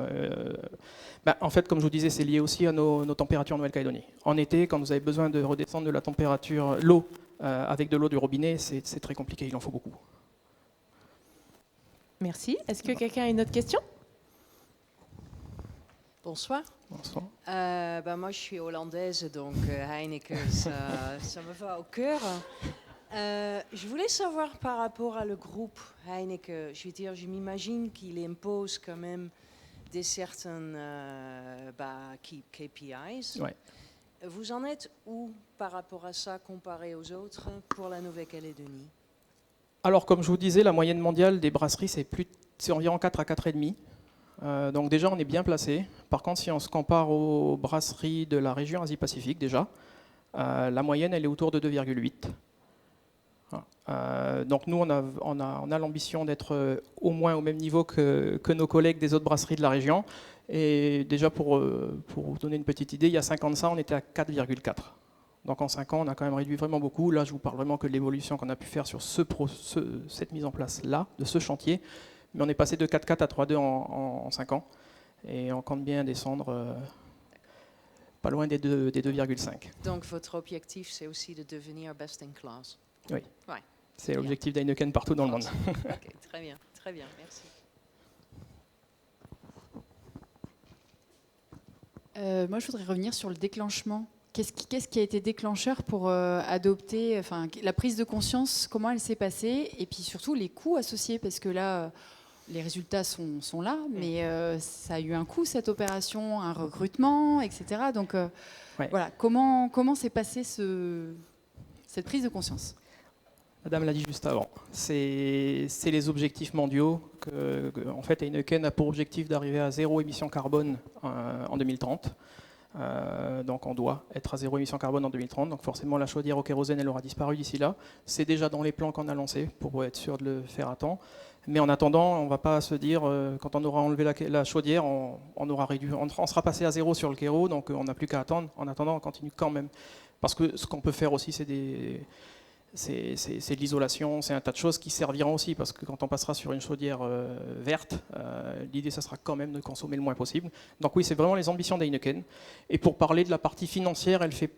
en fait, comme je vous disais, c'est lié aussi à nos températures en Nouvelle-Calédonie. En été, quand vous avez besoin de redescendre de la température, l'eau, avec de l'eau du robinet, c'est très compliqué, il en faut beaucoup. Merci. Est-ce que quelqu'un a une autre question? Bonsoir. Bonsoir. Moi, je suis hollandaise, donc Heineken, ça me va au cœur. Je voulais savoir par rapport à le groupe Heineken, je veux dire, je m'imagine qu'il impose quand même des certaines KPIs. Ouais. Vous en êtes où par rapport à ça comparé aux autres pour la Nouvelle-Calédonie? Alors, comme je vous disais, la moyenne mondiale des brasseries, c'est environ 4 à 4,5. Donc déjà, on est bien placé. Par contre, si on se compare aux brasseries de la région Asie-Pacifique, déjà, la moyenne, elle est autour de 2,8. Donc nous, on a l'ambition d'être au moins au même niveau que nos collègues des autres brasseries de la région. Et déjà, pour vous donner une petite idée, il y a 5 ans de ça, on était à 4,4. Donc en 5 ans, on a quand même réduit vraiment beaucoup. Là, je vous parle vraiment que de l'évolution qu'on a pu faire sur cette mise en place-là, de ce chantier. Mais on est passé de 4,4 à 3,2 en 5 ans. Et on compte bien descendre pas loin des 2,5. Donc votre objectif, c'est aussi de devenir best in class? Oui, ouais. C'est l'objectif d'Heineken partout dans le monde. Ok, très bien, merci. Moi, je voudrais revenir sur le déclenchement. Qu'est-ce qui a été déclencheur pour adopter, la prise de conscience, comment elle s'est passée, et puis surtout les coûts associés, parce que là, les résultats sont là, mais ça a eu un coût, cette opération, un recrutement, etc. Donc voilà, comment s'est passée cette prise de conscience? Madame l'a dit juste avant, c'est les objectifs mondiaux. En fait, Heineken a pour objectif d'arriver à 0 émission carbone en 2030. Donc on doit être à 0 émission carbone en 2030. Donc forcément, la chaudière au kérosène, elle aura disparu d'ici là. C'est déjà dans les plans qu'on a lancés pour être sûr de le faire à temps. Mais en attendant, on ne va pas se dire, quand on aura enlevé la chaudière, on aura réduit, on sera passé à 0 sur le kéro, donc on n'a plus qu'à attendre. En attendant, on continue quand même. Parce que ce qu'on peut faire aussi, c'est de l'isolation, c'est un tas de choses qui serviront aussi, parce que quand on passera sur une chaudière verte, l'idée, ça sera quand même de consommer le moins possible. Donc oui, c'est vraiment les ambitions d'Heineken. Et pour parler de la partie financière, elle ne fait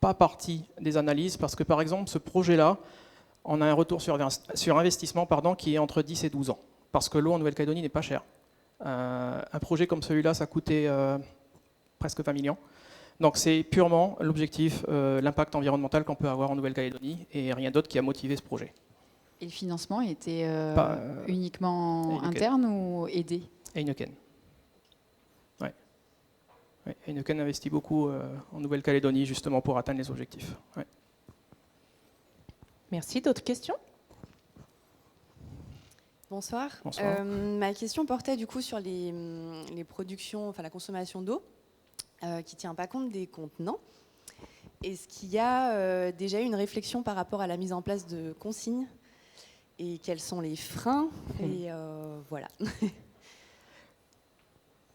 pas partie des analyses, parce que par exemple, ce projet-là, on a un retour sur investissement qui est entre 10 et 12 ans, parce que l'eau en Nouvelle-Calédonie n'est pas chère. Un projet comme celui-là, ça coûtait presque 20 millions. Donc c'est purement l'objectif, l'impact environnemental qu'on peut avoir en Nouvelle-Calédonie, et rien d'autre qui a motivé ce projet. Et le financement était uniquement Heineken. interne ou aidé? Heineken. Ouais. Ouais, Heineken investit beaucoup en Nouvelle-Calédonie justement pour atteindre les objectifs. Ouais. Merci. D'autres questions? Bonsoir. Bonsoir. Ma question portait du coup sur les productions, enfin la consommation d'eau, qui ne tient pas compte des contenants. Est-ce qu'il y a déjà eu une réflexion par rapport à la mise en place de consignes et quels sont les freins et voilà.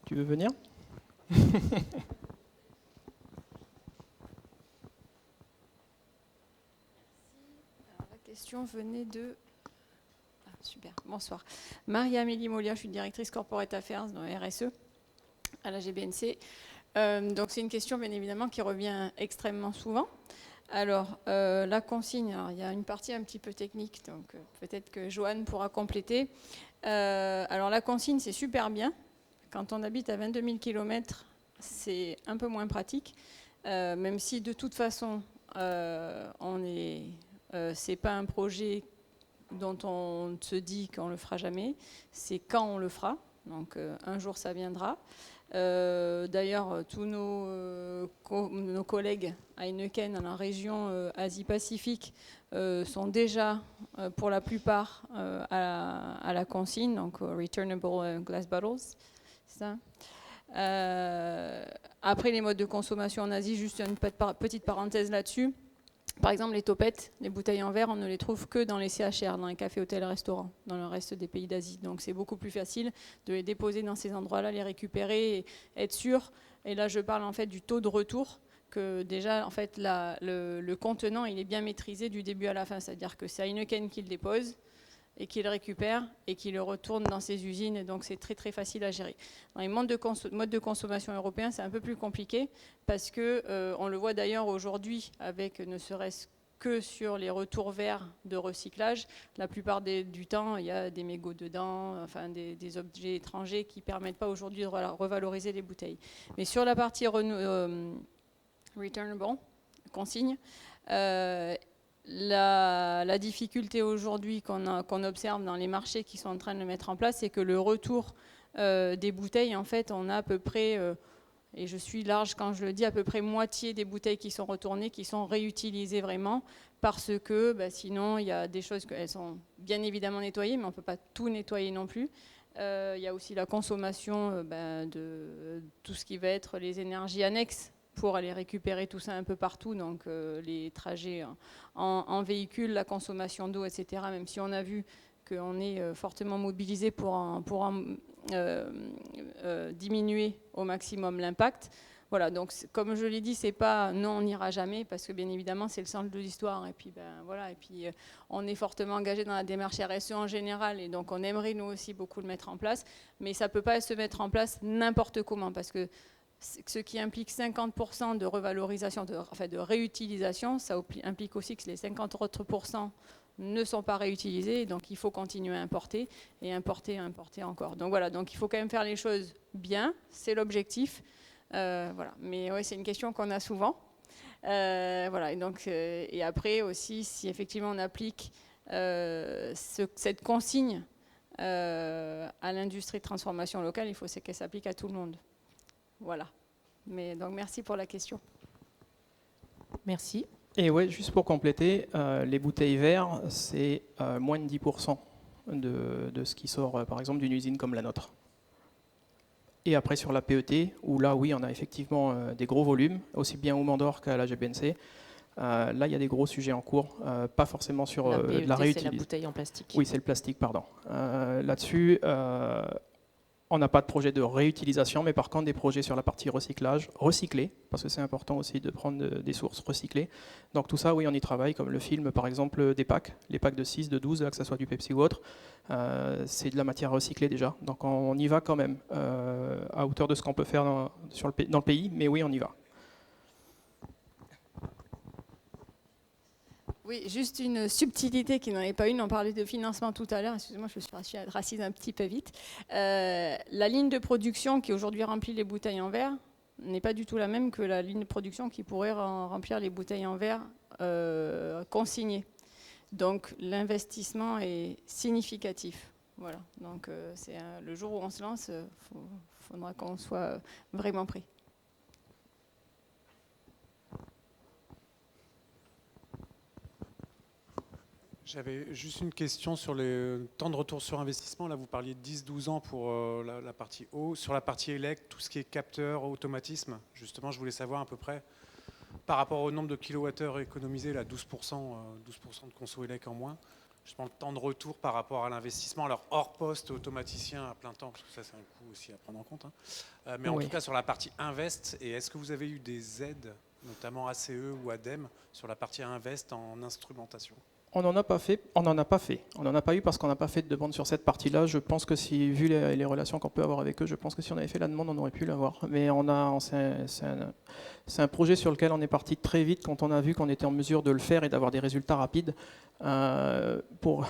Tu veux venir? La question venait de... Ah, super, bonsoir. Marie-Amélie Molia, je suis directrice Corporate Affairs dans la RSE à la GBNC. Donc c'est une question bien évidemment qui revient extrêmement souvent. Alors la consigne, alors, il y a une partie un petit peu technique, donc peut-être que Joanne pourra compléter. Alors la consigne c'est super bien. Quand on habite à 22 000 km, c'est un peu moins pratique, même si de toute façon c'est pas un projet dont on se dit qu'on le fera jamais, c'est quand on le fera. Donc un jour ça viendra. D'ailleurs, tous nos collègues à Heineken dans la région Asie-Pacifique sont déjà, pour la plupart, à la consigne, donc returnable glass bottles. C'est ça. Après, les modes de consommation en Asie, juste une petite parenthèse là-dessus. Par exemple, les topettes, les bouteilles en verre, on ne les trouve que dans les CHR, dans les cafés, hôtels, restaurants, dans le reste des pays d'Asie. Donc c'est beaucoup plus facile de les déposer dans ces endroits-là, les récupérer et être sûr. Et là, je parle en fait du taux de retour, que déjà, en fait, le contenant, il est bien maîtrisé du début à la fin. C'est-à-dire que c'est Heineken qui le dépose et qui le récupère et qui le retourne dans ses usines. Et donc c'est très très facile à gérer. Dans les modes de consommation européens, c'est un peu plus compliqué parce que on le voit d'ailleurs aujourd'hui avec ne serait-ce que sur les retours verts de recyclage. La plupart du temps, il y a des mégots dedans, enfin des objets étrangers qui ne permettent pas aujourd'hui de revaloriser les bouteilles. Mais sur la partie returnable, consigne, la difficulté aujourd'hui qu'on observe dans les marchés qui sont en train de le mettre en place, c'est que le retour des bouteilles, en fait, on a à peu près, et je suis large quand je le dis, à peu près moitié des bouteilles qui sont retournées, qui sont réutilisées vraiment, parce que sinon, il y a des choses qu'elles sont bien évidemment nettoyées, mais on ne peut pas tout nettoyer non plus. Il y a aussi la consommation de tout ce qui va être les énergies annexes, pour aller récupérer tout ça un peu partout, donc les trajets en véhicule, la consommation d'eau, etc. Même si on a vu qu'on est fortement mobilisé pour diminuer au maximum l'impact. Voilà, donc comme je l'ai dit, c'est pas non, on n'ira jamais, parce que bien évidemment c'est le centre de l'histoire. Et puis voilà, et puis on est fortement engagé dans la démarche RSE en général, et donc on aimerait nous aussi beaucoup le mettre en place, mais ça peut pas se mettre en place n'importe comment, parce que ce qui implique 50% de revalorisation, de réutilisation, ça implique aussi que les 50 autres % ne sont pas réutilisés, donc il faut continuer à importer et importer encore. Donc voilà, donc il faut quand même faire les choses bien, c'est l'objectif. Voilà. Mais ouais, c'est une question qu'on a souvent. Voilà, et, donc, et après aussi, si effectivement on applique cette consigne à l'industrie de transformation locale, il faut qu'elle s'applique à tout le monde. Voilà. Mais donc merci pour la question. Merci. Et ouais, juste pour compléter, les bouteilles verres, c'est moins de 10% de ce qui sort, par exemple, d'une usine comme la nôtre. Et après sur la PET, où là, oui, on a effectivement des gros volumes, aussi bien au Mandor qu'à la GBNC. Là, il y a des gros sujets en cours, pas forcément sur la PET, la réutilisation. c'est la bouteille en plastique. Oui, c'est le plastique, pardon. Là-dessus, on n'a pas de projet de réutilisation, mais par contre des projets sur la partie recyclage, recyclé, parce que c'est important aussi de prendre des sources recyclées. Donc tout ça, oui, on y travaille, comme le film, par exemple, des packs, les packs de 6, de 12, là, que ce soit du Pepsi ou autre. C'est de la matière recyclée déjà. Donc on y va quand même, à hauteur de ce qu'on peut faire dans le pays, mais oui, on y va. Oui, juste une subtilité qui n'en est pas une. On parlait de financement tout à l'heure. Excusez-moi, je me suis rassise un petit peu vite. La ligne de production qui aujourd'hui remplit les bouteilles en verre n'est pas du tout la même que la ligne de production qui pourrait remplir les bouteilles en verre consignées. Donc l'investissement est significatif. Voilà. Donc le jour où on se lance, il faudra qu'on soit vraiment prêt. J'avais juste une question sur les temps de retour sur investissement. Là, vous parliez de 10-12 ans pour la partie eau. Sur la partie élect, tout ce qui est capteur, automatisme, justement, je voulais savoir à peu près, par rapport au nombre de kilowattheures économisés, là, 12% de conso élect en moins, justement, le temps de retour par rapport à l'investissement, alors hors poste, automaticien à plein temps, parce que ça, c'est un coût aussi à prendre en compte. Hein. Mais en tout cas, sur la partie invest, et est-ce que vous avez eu des aides, notamment ACE ou ADEME, sur la partie invest en instrumentation ? On n'en a pas fait. On n'en a pas eu parce qu'on n'a pas fait de demande sur cette partie-là. Je pense que si, vu les relations qu'on peut avoir avec eux, je pense que si on avait fait la demande, on aurait pu l'avoir. Mais c'est un projet sur lequel on est parti très vite quand on a vu qu'on était en mesure de le faire et d'avoir des résultats rapides. Pour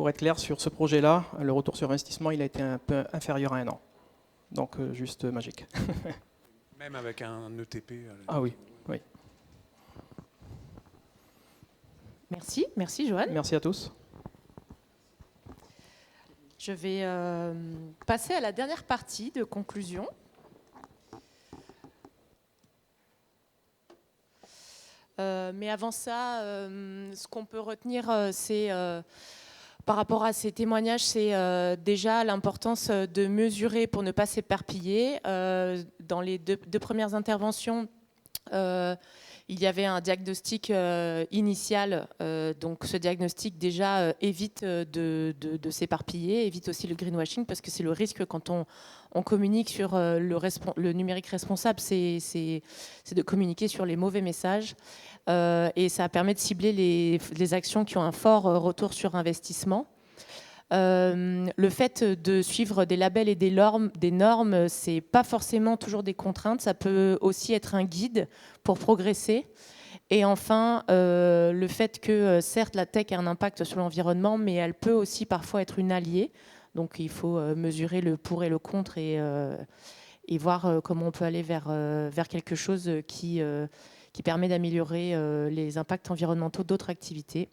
être clair, sur ce projet-là, le retour sur investissement, il a été un peu inférieur à 1 an. Donc juste magique. Même avec un ETP. Ah oui, oui. Merci Johan. Merci à tous. Je vais passer à la dernière partie de conclusion. Mais avant ça, ce qu'on peut retenir, c'est par rapport à ces témoignages, c'est déjà l'importance de mesurer pour ne pas s'éparpiller. Dans les deux premières interventions, il y avait un diagnostic initial, donc ce diagnostic déjà évite de s'éparpiller, évite aussi le greenwashing, parce que c'est le risque quand on communique sur le numérique responsable, c'est de communiquer sur les mauvais messages, et ça permet de cibler les actions qui ont un fort retour sur investissement. Le fait de suivre des labels et des normes, c'est pas forcément toujours des contraintes, ça peut aussi être un guide pour progresser. Et enfin, le fait que certes la tech a un impact sur l'environnement, mais elle peut aussi parfois être une alliée. Donc il faut mesurer le pour et le contre et voir comment on peut aller vers quelque chose qui permet d'améliorer les impacts environnementaux d'autres activités.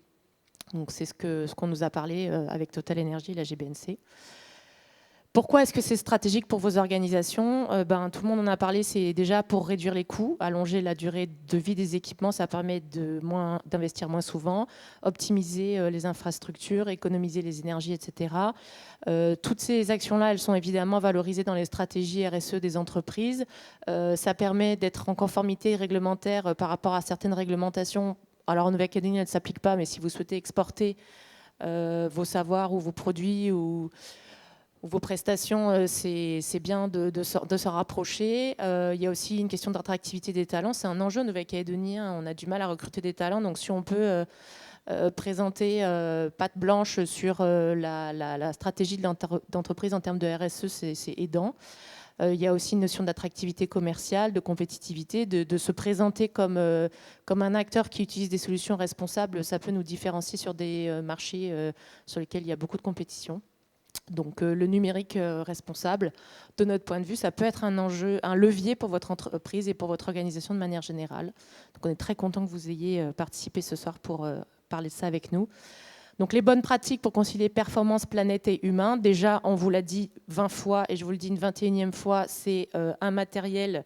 Donc c'est ce qu'on nous a parlé avec Total Energy et la GBNC. Pourquoi est-ce que c'est stratégique pour vos organisations ? Tout le monde en a parlé, c'est déjà pour réduire les coûts, allonger la durée de vie des équipements, ça permet d'investir moins souvent, optimiser les infrastructures, économiser les énergies, etc. Toutes ces actions-là, elles sont évidemment valorisées dans les stratégies RSE des entreprises. Ça permet d'être en conformité réglementaire par rapport à certaines réglementations. Alors en Nouvelle-Calédonie, elle ne s'applique pas, mais si vous souhaitez exporter vos savoirs ou vos produits ou vos prestations, c'est bien de se rapprocher. Il y a aussi une question d'attractivité des talents. C'est un enjeu en Nouvelle-Calédonie. On a du mal à recruter des talents. Donc si on peut présenter patte blanche sur la stratégie d'entreprise en termes de RSE, c'est aidant. Il y a aussi une notion d'attractivité commerciale, de compétitivité, de se présenter comme un acteur qui utilise des solutions responsables. Ça peut nous différencier sur des marchés sur lesquels il y a beaucoup de compétition. Donc le numérique responsable, de notre point de vue, ça peut être un enjeu, un levier pour votre entreprise et pour votre organisation de manière générale. Donc on est très content que vous ayez participé ce soir pour parler de ça avec nous. Donc les bonnes pratiques pour concilier performance, planète et humain, déjà on vous l'a dit 20 fois et je vous le dis une 21e fois, c'est un matériel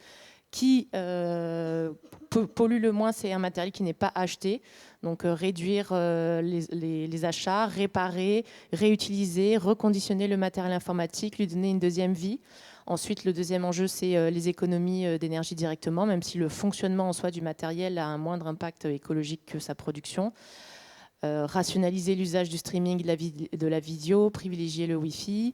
qui pollue le moins, c'est un matériel qui n'est pas acheté. Donc réduire les achats, réparer, réutiliser, reconditionner le matériel informatique, lui donner une deuxième vie. Ensuite, le deuxième enjeu, c'est les économies d'énergie directement, même si le fonctionnement en soi du matériel a un moindre impact écologique que sa production. Rationaliser l'usage du streaming, de la vidéo, privilégier le Wi-Fi.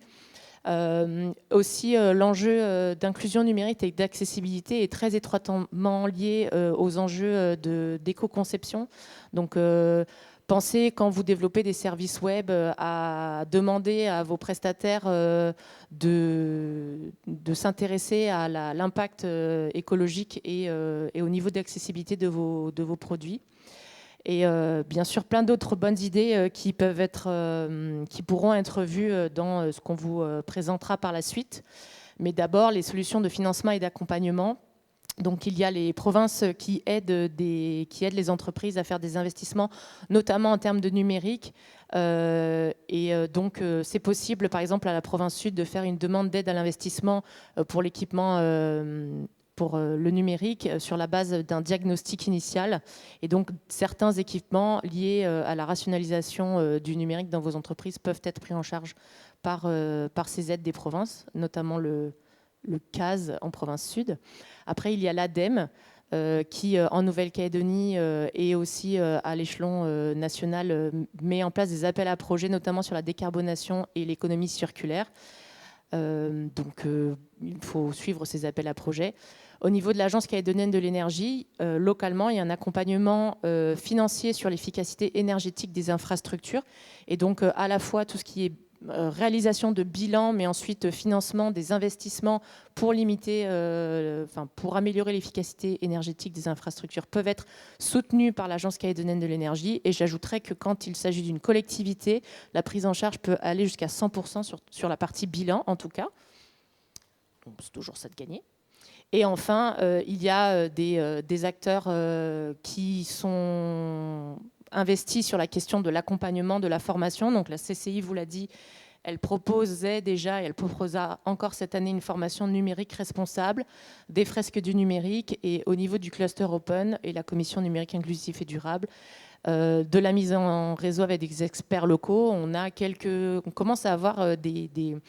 Aussi, l'enjeu d'inclusion numérique et d'accessibilité est très étroitement lié aux enjeux d'éco-conception. Donc, pensez, quand vous développez des services web, à demander à vos prestataires de s'intéresser à l'impact écologique et au niveau d'accessibilité de vos produits. Et bien sûr, plein d'autres bonnes idées qui pourront être vues dans ce qu'on vous présentera par la suite. Mais d'abord, les solutions de financement et d'accompagnement. Donc il y a les provinces qui aident les entreprises à faire des investissements, notamment en termes de numérique. Donc c'est possible, par exemple, à la province sud, de faire une demande d'aide à l'investissement pour l'équipement pour le numérique sur la base d'un diagnostic initial. Et donc certains équipements liés à la rationalisation du numérique dans vos entreprises peuvent être pris en charge par ces aides des provinces, notamment le CAS en province sud. Après, il y a l'ADEME qui, en Nouvelle-Calédonie et aussi à l'échelon national, met en place des appels à projets, notamment sur la décarbonation et l'économie circulaire. Donc, il faut suivre ces appels à projets. Au niveau de l'Agence calédonienne de l'énergie, localement, il y a un accompagnement financier sur l'efficacité énergétique des infrastructures. Et donc, à la fois tout ce qui est réalisation de bilan, mais ensuite financement des investissements pour limiter, pour améliorer l'efficacité énergétique des infrastructures peuvent être soutenus par l'Agence calédonienne de l'énergie. Et j'ajouterais que quand il s'agit d'une collectivité, la prise en charge peut aller jusqu'à 100% sur la partie bilan, en tout cas. Donc, c'est toujours ça de gagner. Et enfin, il y a des acteurs qui sont investis sur la question de l'accompagnement, de la formation. Donc la CCI vous l'a dit, elle proposait déjà et elle proposera encore cette année une formation numérique responsable, des fresques du numérique et au niveau du cluster open et la commission numérique inclusif et durable, de la mise en réseau avec des experts locaux. On commence à avoir des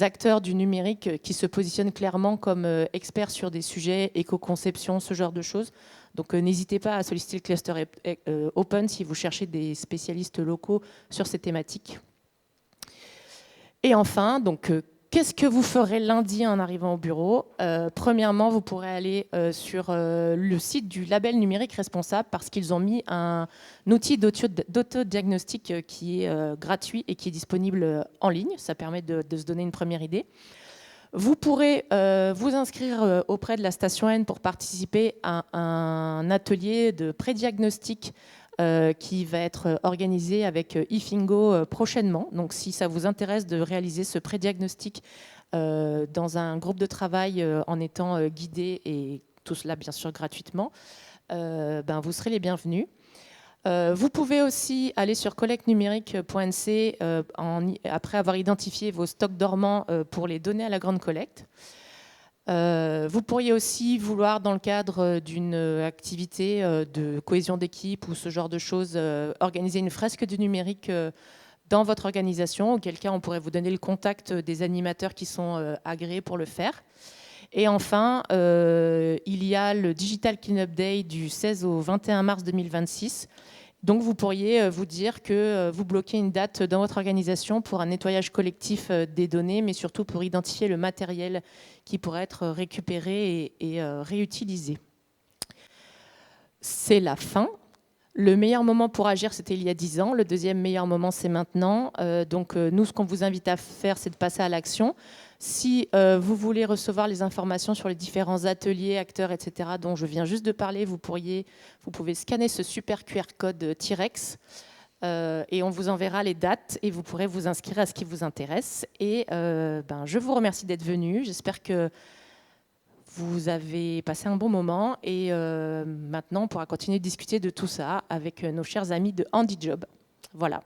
acteurs du numérique qui se positionnent clairement comme experts sur des sujets éco-conception, ce genre de choses. Donc n'hésitez pas à solliciter le cluster open si vous cherchez des spécialistes locaux sur ces thématiques. Et enfin, donc, qu'est-ce que vous ferez lundi en arrivant au bureau ? Premièrement, vous pourrez aller sur le site du label numérique responsable parce qu'ils ont mis un outil d'autodiagnostic qui est gratuit et qui est disponible en ligne. Ça permet de se donner une première idée. Vous pourrez vous inscrire auprès de la station N pour participer à un atelier de prédiagnostic qui va être organisé avec Ifingo prochainement. Donc si ça vous intéresse de réaliser ce prédiagnostic dans un groupe de travail en étant guidé et tout cela bien sûr gratuitement, vous serez les bienvenus. Vous pouvez aussi aller sur collectenumérique.nc après avoir identifié vos stocks dormants pour les donner à la grande collecte. Vous pourriez aussi vouloir, dans le cadre d'une activité de cohésion d'équipe ou ce genre de choses, organiser une fresque du numérique dans votre organisation, auquel cas on pourrait vous donner le contact des animateurs qui sont agréés pour le faire. Et enfin, il y a le Digital Cleanup Day du 16 au 21 mars 2026. Donc vous pourriez vous dire que vous bloquez une date dans votre organisation pour un nettoyage collectif des données, mais surtout pour identifier le matériel qui pourrait être récupéré et réutilisé. C'est la fin. Le meilleur moment pour agir, c'était il y a 10 ans. Le deuxième meilleur moment, c'est maintenant. Donc nous, ce qu'on vous invite à faire, c'est de passer à l'action. Si vous voulez recevoir les informations sur les différents ateliers, acteurs, etc., dont je viens juste de parler, vous pouvez scanner ce super QR code Tirex et on vous enverra les dates et vous pourrez vous inscrire à ce qui vous intéresse. Et je vous remercie d'être venu. J'espère que vous avez passé un bon moment et maintenant, on pourra continuer de discuter de tout ça avec nos chers amis de HandyJob. Voilà.